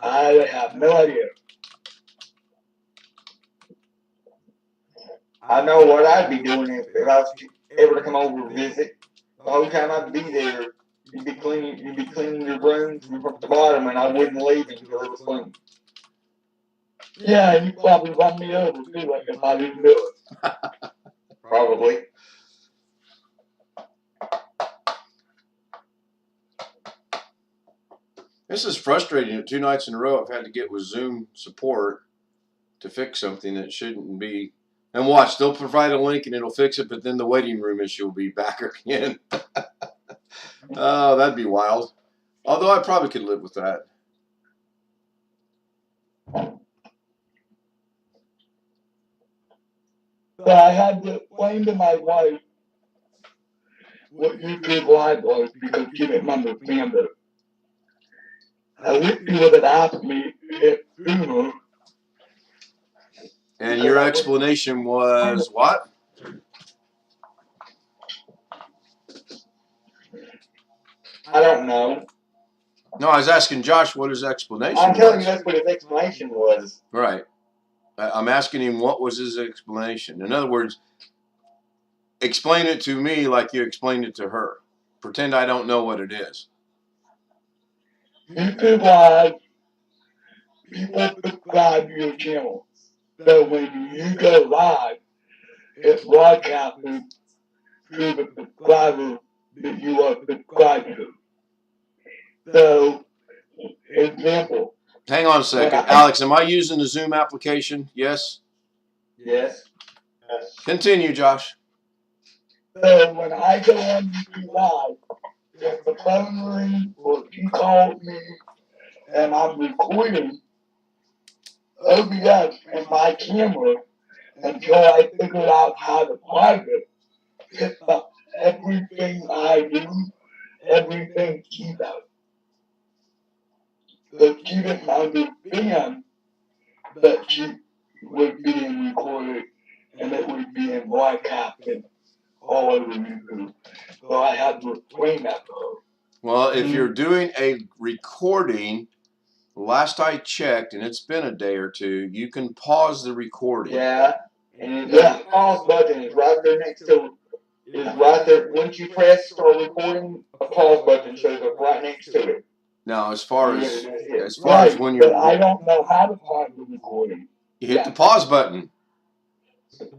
I have no idea. I know what I'd be doing if I was ever to come over and visit. The whole time I'd be there, you'd be cleaning your room from top to bottom, and I wouldn't leave until it was clean. Yeah, and you probably run me over too, like if I didn't do it. Probably. This is frustrating. 2 nights in a row I've had to get with Zoom support to fix something that shouldn't be. And watch, they'll provide a link and it'll fix it, but then the waiting room issue will be back again. Oh, that'd be wild. Although I probably could live with that. But I had to explain to my wife what YouTube Live was because she didn't understand it. I wish she would have asked me it sooner. And your explanation was what? I don't know. No, I was asking Josh what his explanation was. I'm telling you that's what his explanation was. Right. I'm asking him what was his explanation. In other words, explain it to me like you explained it to her. Pretend I don't know what it is. YouTube Live, people subscribe to your channel. So when you go live, it's broadcasted to the subscriber that you are subscribed to. So, example. Hang on a second. Alex, am I using the Zoom application? Yes? Yes. Continue, Josh. So when I go on YouTube Live, if the phone rings or if you call me and I'm recording OBS and my camera until I figure out how to private, it's everything I do, everything she does. So she didn't understand that she was being recorded and it was being broadcasted all over YouTube. So I had to explain that to her. Well, if you're doing a recording, last I checked, and it's been a day or two, you can pause the recording. Yeah. And the pause button is right there next to it. It's right there. Once you press start recording, a pause button shows up right next to it. Now, as far as when but you're, I don't know how to pause the recording. you hit the pause button.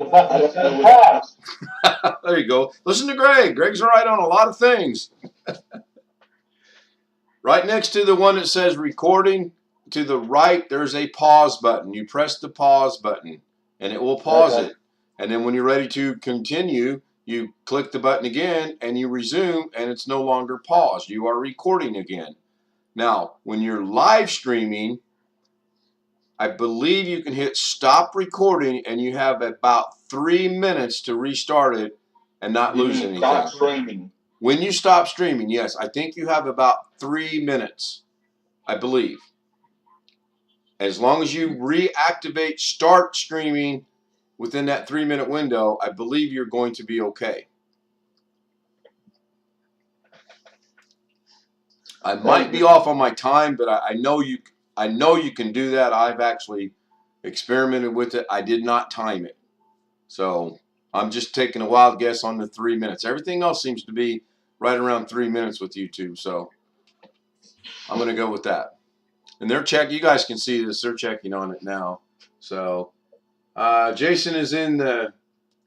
I don't know pause. There you go. Listen to Greg. Greg's right on a lot of things. Right next to the one that says recording, to the right, there's a pause button. You press the pause button, and it will pause it. And then when you're ready to continue, you click the button again, and you resume, and it's no longer paused. You are recording again. Now, when you're live streaming, I believe you can hit stop recording, and you have about 3 minutes to restart it and not lose anything. Stop streaming. When you stop streaming, yes, I think you have about 3 minutes, I believe. As long as you reactivate start streaming within that 3-minute window, I believe you're going to be okay. I might be off on my time, but I know you can do that. I've actually experimented with it. I did not time it. So I'm just taking a wild guess on the 3 minutes. Everything else seems to be right around 3 minutes with YouTube. So I'm going to go with that. And they're checking. You guys can see this. They're checking on it now. So Jason is in the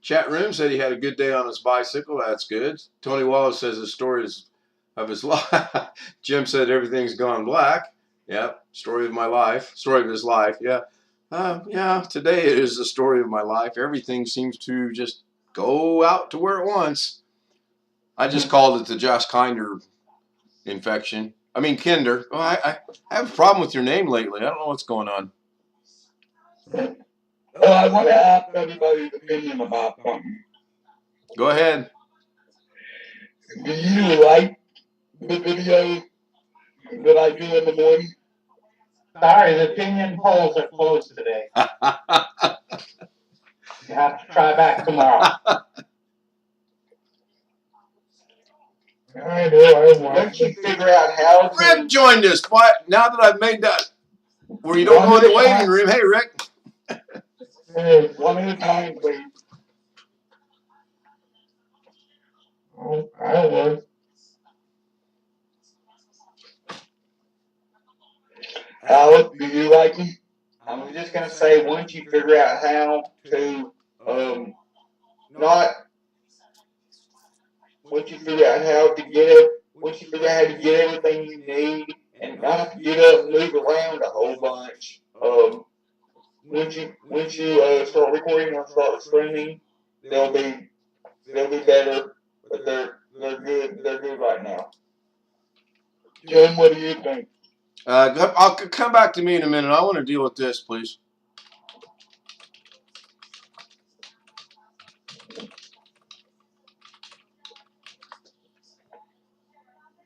chat room. Said he had a good day on his bicycle. That's good. Tony Wallace says his story is of his life. Jim said everything's gone black. Yep. Story of my life. Story of his life. Yeah. Yeah. Today it is the story of my life. Everything seems to just go out to where it wants. I just called it the Josh Kinder infection. I mean, Kinder. Oh, I have a problem with your name lately. I don't know what's going on. I want to ask everybody's opinion about something. Go ahead. Do you like the videos that I do in the morning? Sorry, the opinion polls are closed today. You have to try back tomorrow. I do. Once you figure out how Rick to, joined us. Why, now that I've made that where you don't go in the waiting room. Hey, Rick. One at a time, please. I would. Alex, do you like them? I'm just gonna say, once you figure out how to, not, once you figure out how to get it, once you figure out how to get everything you need, and not have to get up and move around a whole bunch, once you start recording or start streaming, they'll be better, but they're good right now. Jim, what do you think? I'll come back to me in a minute. I want to deal with this, please.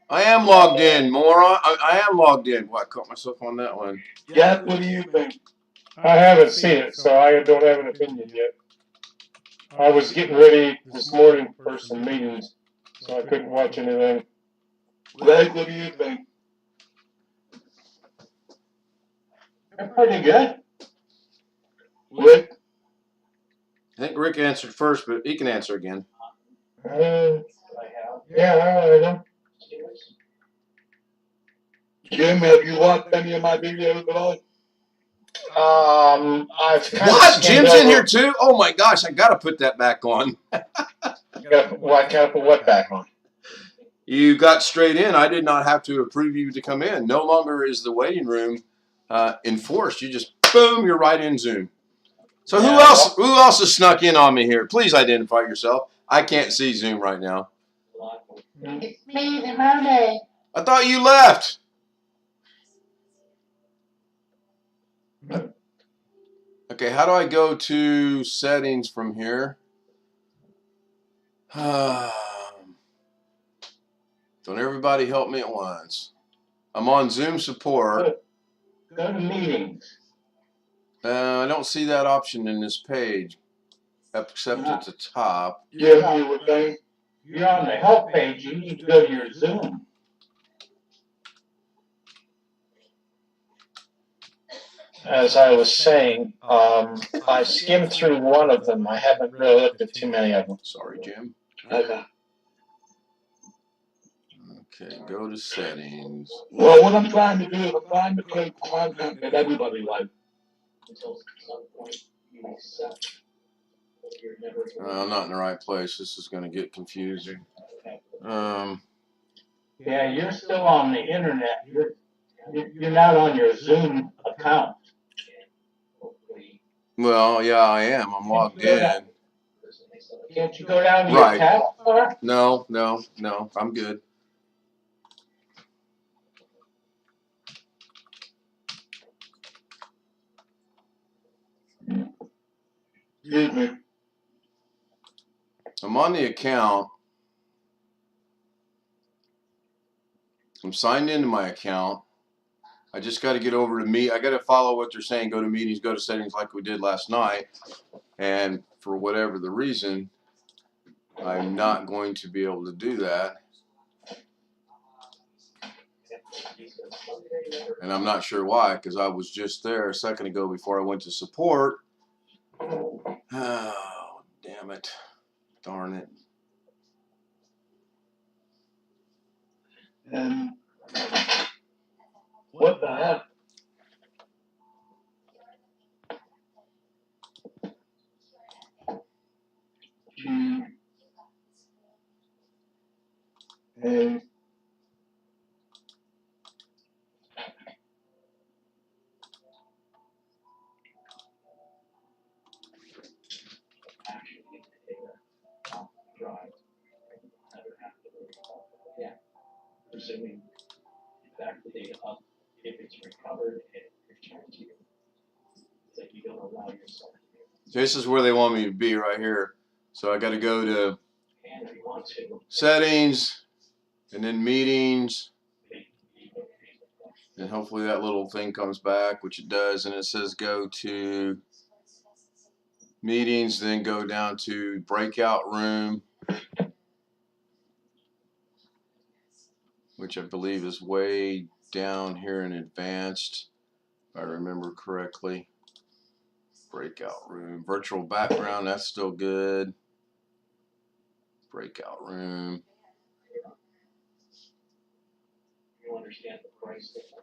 I am logged in, moron. I am logged in. Well, I caught myself on that one. Yes, what do you think? I haven't seen it, so I don't have an opinion yet. I was getting ready this morning for some meetings, so I couldn't watch anything. Greg, what do you think? They're pretty good. Rick? I think Rick answered first, but he can answer again. Yeah, I like them. Jim, have you watched any of my videos at all? I've kind What? of Jim's in here too? Oh my gosh, I gotta put that back on. gotta put what back on? You got straight in. I did not have to approve you to come in. No longer is the waiting room enforced. You just boom, you're right in Zoom. So Yeah, who else has snuck in on me here? Please identify yourself. I can't see Zoom right now. It's me, the mermaid. I thought you left. Okay, how do I go to settings from here? Don't everybody help me at once. I'm on Zoom support. Go to meetings. I don't see that option in this page, except at the top. Jim, you were saying? You're on the help page. You need to go to your Zoom. As I was saying, I skimmed through one of them. I haven't really looked at too many of them. Sorry, Jim. Okay. Okay, go to settings. Well, what I'm trying to do is I'm trying to create content that everybody likes. I'm not in the right place. This is going to get confusing. Yeah, you're still on the internet. You're not on your Zoom account. Well, yeah, I am. I'm logged in. Can't you go down to your taskbar? No, I'm good. Excuse me. I'm on the account. I'm signed into my account. I just got to get over to me. I got to follow what they're saying. Go to meetings, go to settings like we did last night. And for whatever the reason, I'm not going to be able to do that. And I'm not sure why, because I was just there a second ago before I went to support. Oh, damn it. Darn it. And what the heck? data up if it's recovered and returned to you. So you don't allow yourself to. This is where they want me to be right here. So I got to go to And if you want to. settings and then meetings. And hopefully that little thing comes back, which it does. And it says go to meetings, then go down to breakout room, which I believe is way down here in advanced, if I remember correctly. Breakout room, virtual background, that's still good. Breakout room. You understand the price difference.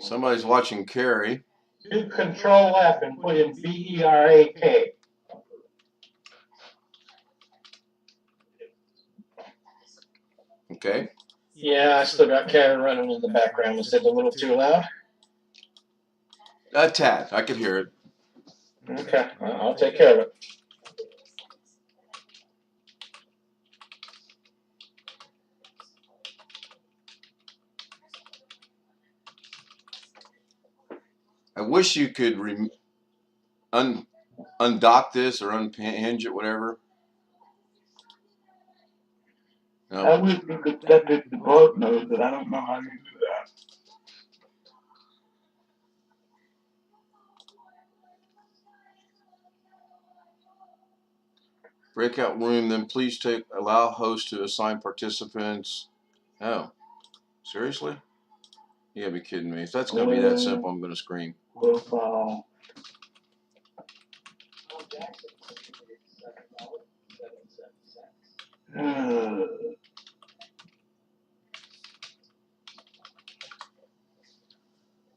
Somebody's watching Carrie. Do Control F and put in BERAK. Okay. Yeah, I still got Carrie running in the background. Was it a little too loud? A tad. I could hear it. Okay, well, I'll take care of it. I wish you could undock this or unhinge it, whatever. No. I wish you could set it to both modes, but I don't know how you do that. Breakout room, then please allow host to assign participants. Oh, seriously? You gotta be kidding me. If that's gonna be that simple, I'm gonna scream. Profile.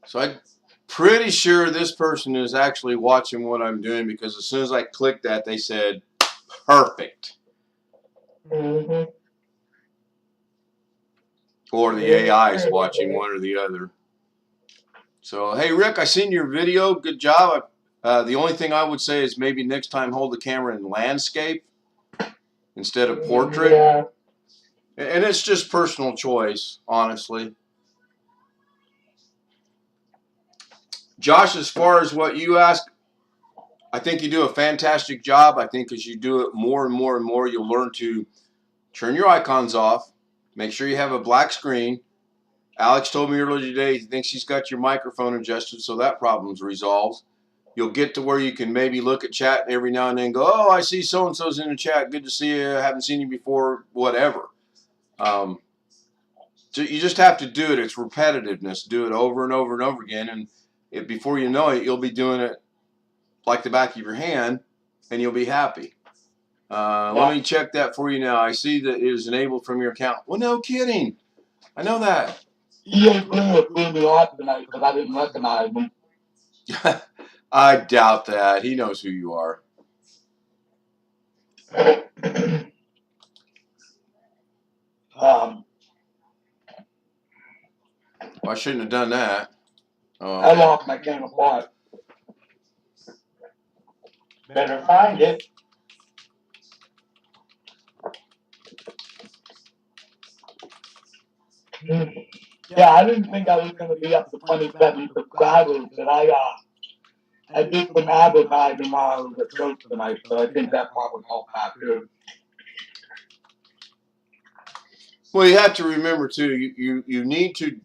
So I'm pretty sure this person is actually watching what I'm doing, because as soon as I clicked that, they said, perfect. Mm-hmm. Or the AI is watching, one or the other. So, hey, Rick, I seen your video. Good job. The only thing I would say is maybe next time hold the camera in landscape instead of portrait. Yeah. And it's just personal choice, honestly. Josh, as far as what you ask, I think you do a fantastic job. I think as you do it more and more and more, you'll learn to turn your icons off. Make sure you have a black screen. Alex told me earlier today he thinks he's got your microphone adjusted, so that problem's resolved. You'll get to where you can maybe look at chat every now and then and go, oh, I see so-and-so's in the chat. Good to see you. I haven't seen you before, whatever. So you just have to do it. It's repetitiveness. Do it over and over and over again. And before you know it, you'll be doing it like the back of your hand, and you'll be happy. Let me check that for you now. I see that it is enabled from your account. Well, no kidding. I know that. EA Player threw me off tonight because I didn't recognize him. I doubt that. He knows who you are. I shouldn't have done that. I lost my game of thought. Better find it. Yeah, I didn't think I was going to be up to 27 subscribers, but I did some advertising while I was at church tonight, so I think that part would help out too. Well, you have to remember too. You need to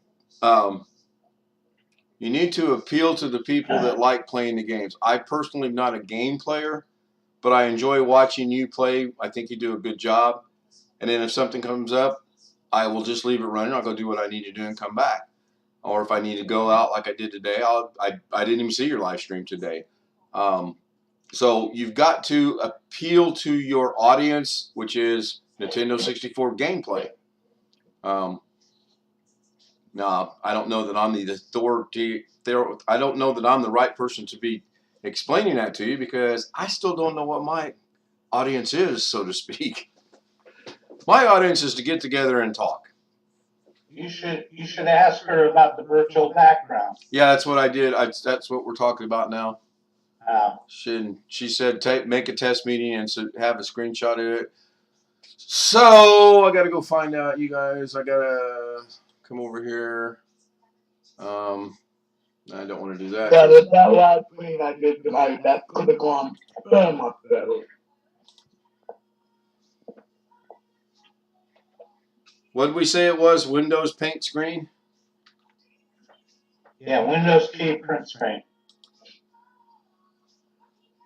appeal to the people that like playing the games. I personally am not a game player, but I enjoy watching you play. I think you do a good job. And then if something comes up, I will just leave it running. I'll go do what I need to do and come back. Or if I need to go out like I did today, I didn't even see your live stream today. So you've got to appeal to your audience, which is Nintendo 64 gameplay. Now, I don't know that I'm the authority there. I don't know that I'm the right person to be explaining that to you, because I still don't know what my audience is, so to speak. My audience is to get together and talk. You should ask her about the virtual background. Yeah, that's what I did. That's what we're talking about now. Oh. She said make a test meeting and have a screenshot of it. So I got to go find out, you guys. I got to come over here. I don't want to do that. Yeah, that last thing I did tonight, that could have gone so much better. What did we say it was? Windows paint screen? Yeah, Windows key print screen.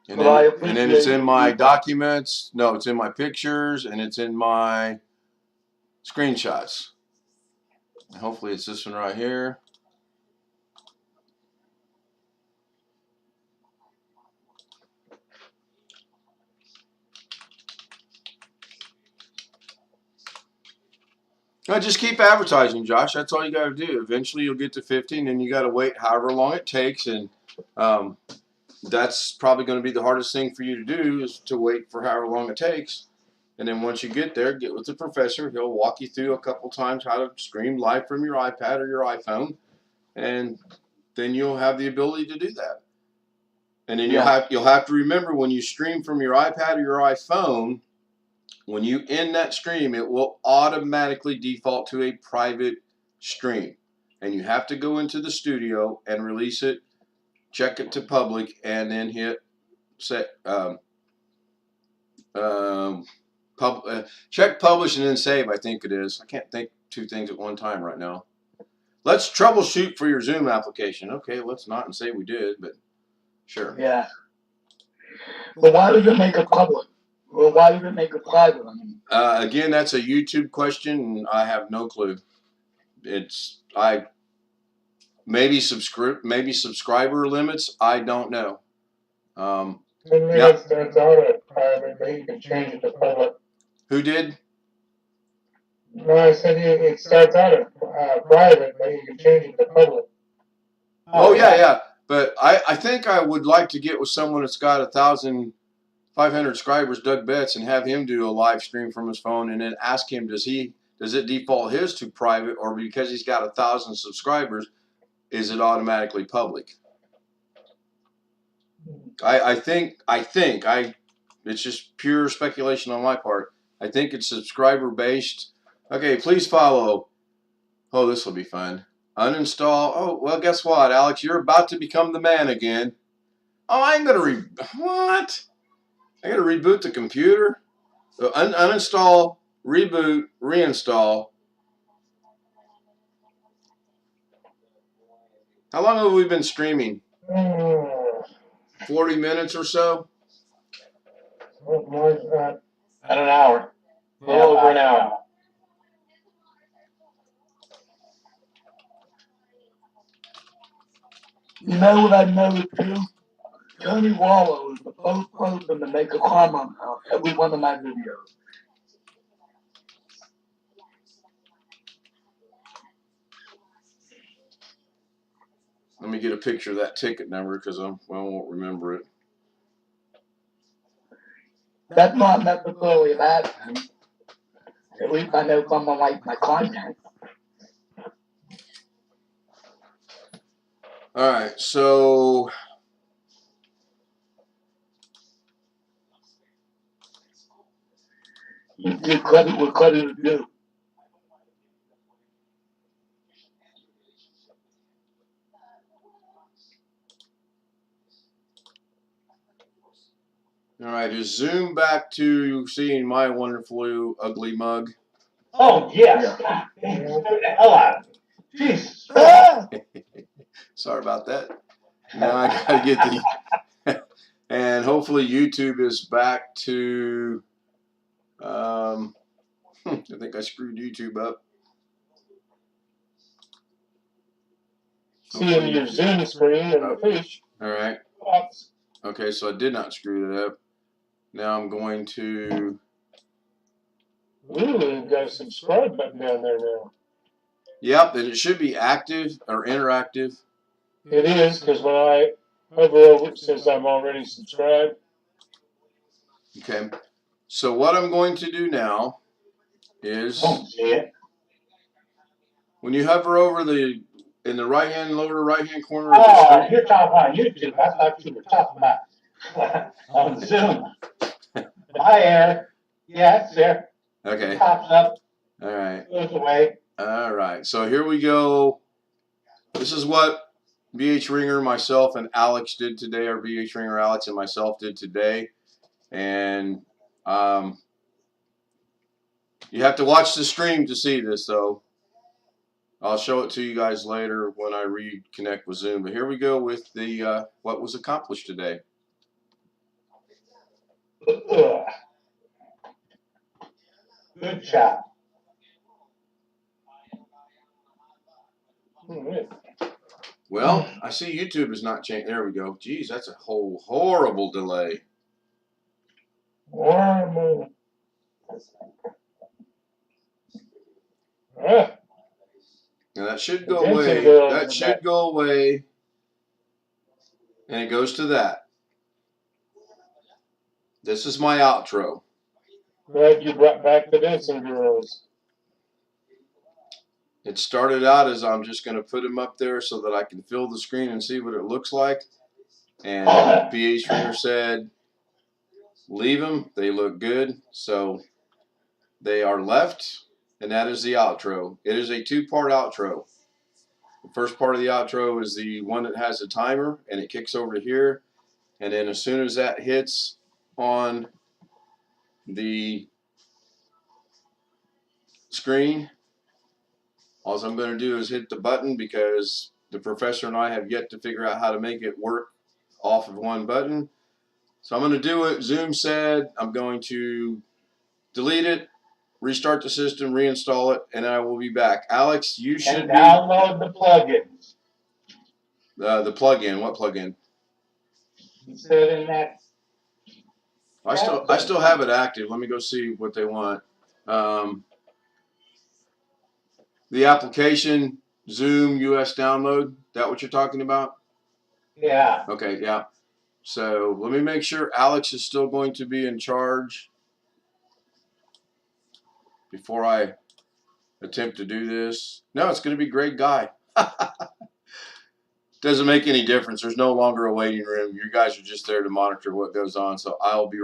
And But I then it's in my appreciate- documents. No, it's in my pictures and it's in my screenshots. Hopefully it's this one right here. No, just keep advertising, Josh. That's all you got to do. Eventually you'll get to 50 and then you got to wait however long it takes. And that's probably going to be the hardest thing for you to do, is to wait for however long it takes. And then once you get there, get with the professor. He'll walk you through a couple times how to stream live from your iPad or your iPhone. And then you'll have the ability to do that. And then you'll have to remember, when you stream from your iPad or your iPhone, when you end that stream, it will automatically default to a private stream. And you have to go into the studio and release it, check it to public, and then hit set check publish and then save, I think it is. I can't think two things at one time right now. Let's troubleshoot for your Zoom application. Okay, let's not and say we did, but sure. Yeah. Well, why does it make it public? Well, why does it make it private? I mean, Again, that's a YouTube question, and I have no clue. Maybe subscriber limits. I don't know. Maybe it starts out at private, but you can change it to public. Who did? No, I said it starts out at private, but you can change it to public. Oh yeah. But I think I would like to get with someone that's got 1,500 subscribers, Doug Betts, and have him do a live stream from his phone, and then ask him, does it default his to private, or because he's got 1,000 subscribers, is it automatically public? I think it's just pure speculation on my part. I think it's subscriber based. Okay, please follow. Oh, this will be fun. Uninstall. Oh, well, guess what, Alex? You're about to become the man again. Oh, I ain't gonna what? I gotta reboot the computer. So uninstall, reboot, reinstall. How long have we been streaming? 40 minutes or so? More than that. At an hour. A little over an hour. you know what I noticed too? Tony Wallow is the first person to make a comment on every one of my videos. Let me get a picture of that ticket number because I won't remember it. That's not necessarily a bad thing. At least I know someone likes my content. All right, so You give credit where credit is due. all right, just zoom back to seeing my wonderfully ugly mug. Oh, yes. God, dang, screw the hell out of me. Jesus. Ah! Sorry about that. Now I gotta get the and hopefully YouTube is back to I think I screwed YouTube up. Seeing your Zoom screen and the fish. All right. Okay, so I did not screw that up. Now I'm going to. Ooh, you've got a subscribe button down there now. Yep, and it should be active or interactive. It is, because when I hover over it, says I'm already subscribed. Okay, so what I'm going to do now is Don't see it. when you hover over in the lower right hand corner of the Oh, screen. you're talking about YouTube. I thought you were talking about on Zoom. Hi, Eric. Yeah, it's there. Okay, It pops up, all right. goes away. All right, so here we go. This is what BH Ringer, myself, and Alex did today. Our BH Ringer, Alex, and myself did today. And you have to watch the stream to see this, though. I'll show it to you guys later when I reconnect with Zoom. But here we go with the what was accomplished today. Good job. Well, I see YouTube is not changing. There we go. Geez, that's a whole horrible delay. Horrible. Now that should go away. That should go away. And it goes to that. This is my outro. Glad you brought back the dancing girls. It started out as I'm just going to put them up there so that I can fill the screen and see what it looks like. And BH Ringer said, leave them. They look good. So they are left. And that is the outro. It is a 2-part outro. The first part of the outro is the one that has a timer. And it kicks over to here. And then as soon as that hits on the screen, all I'm going to do is hit the button because the professor and I have yet to figure out how to make it work off of one button. So I'm going to do it. Zoom said I'm going to delete it, restart the system, reinstall it, and I will be back. Alex, you should be download the plugins. The plugin. What plugin? You said in that. I still have it active. Let me go see what they want. The application Zoom US download. That what you're talking about? Yeah. Okay, yeah. So let me make sure Alex is still going to be in charge before I attempt to do this. No, it's going to be Greg Guy. Doesn't make any difference. There's no longer a waiting room. You guys are just there to monitor what goes on. So I'll be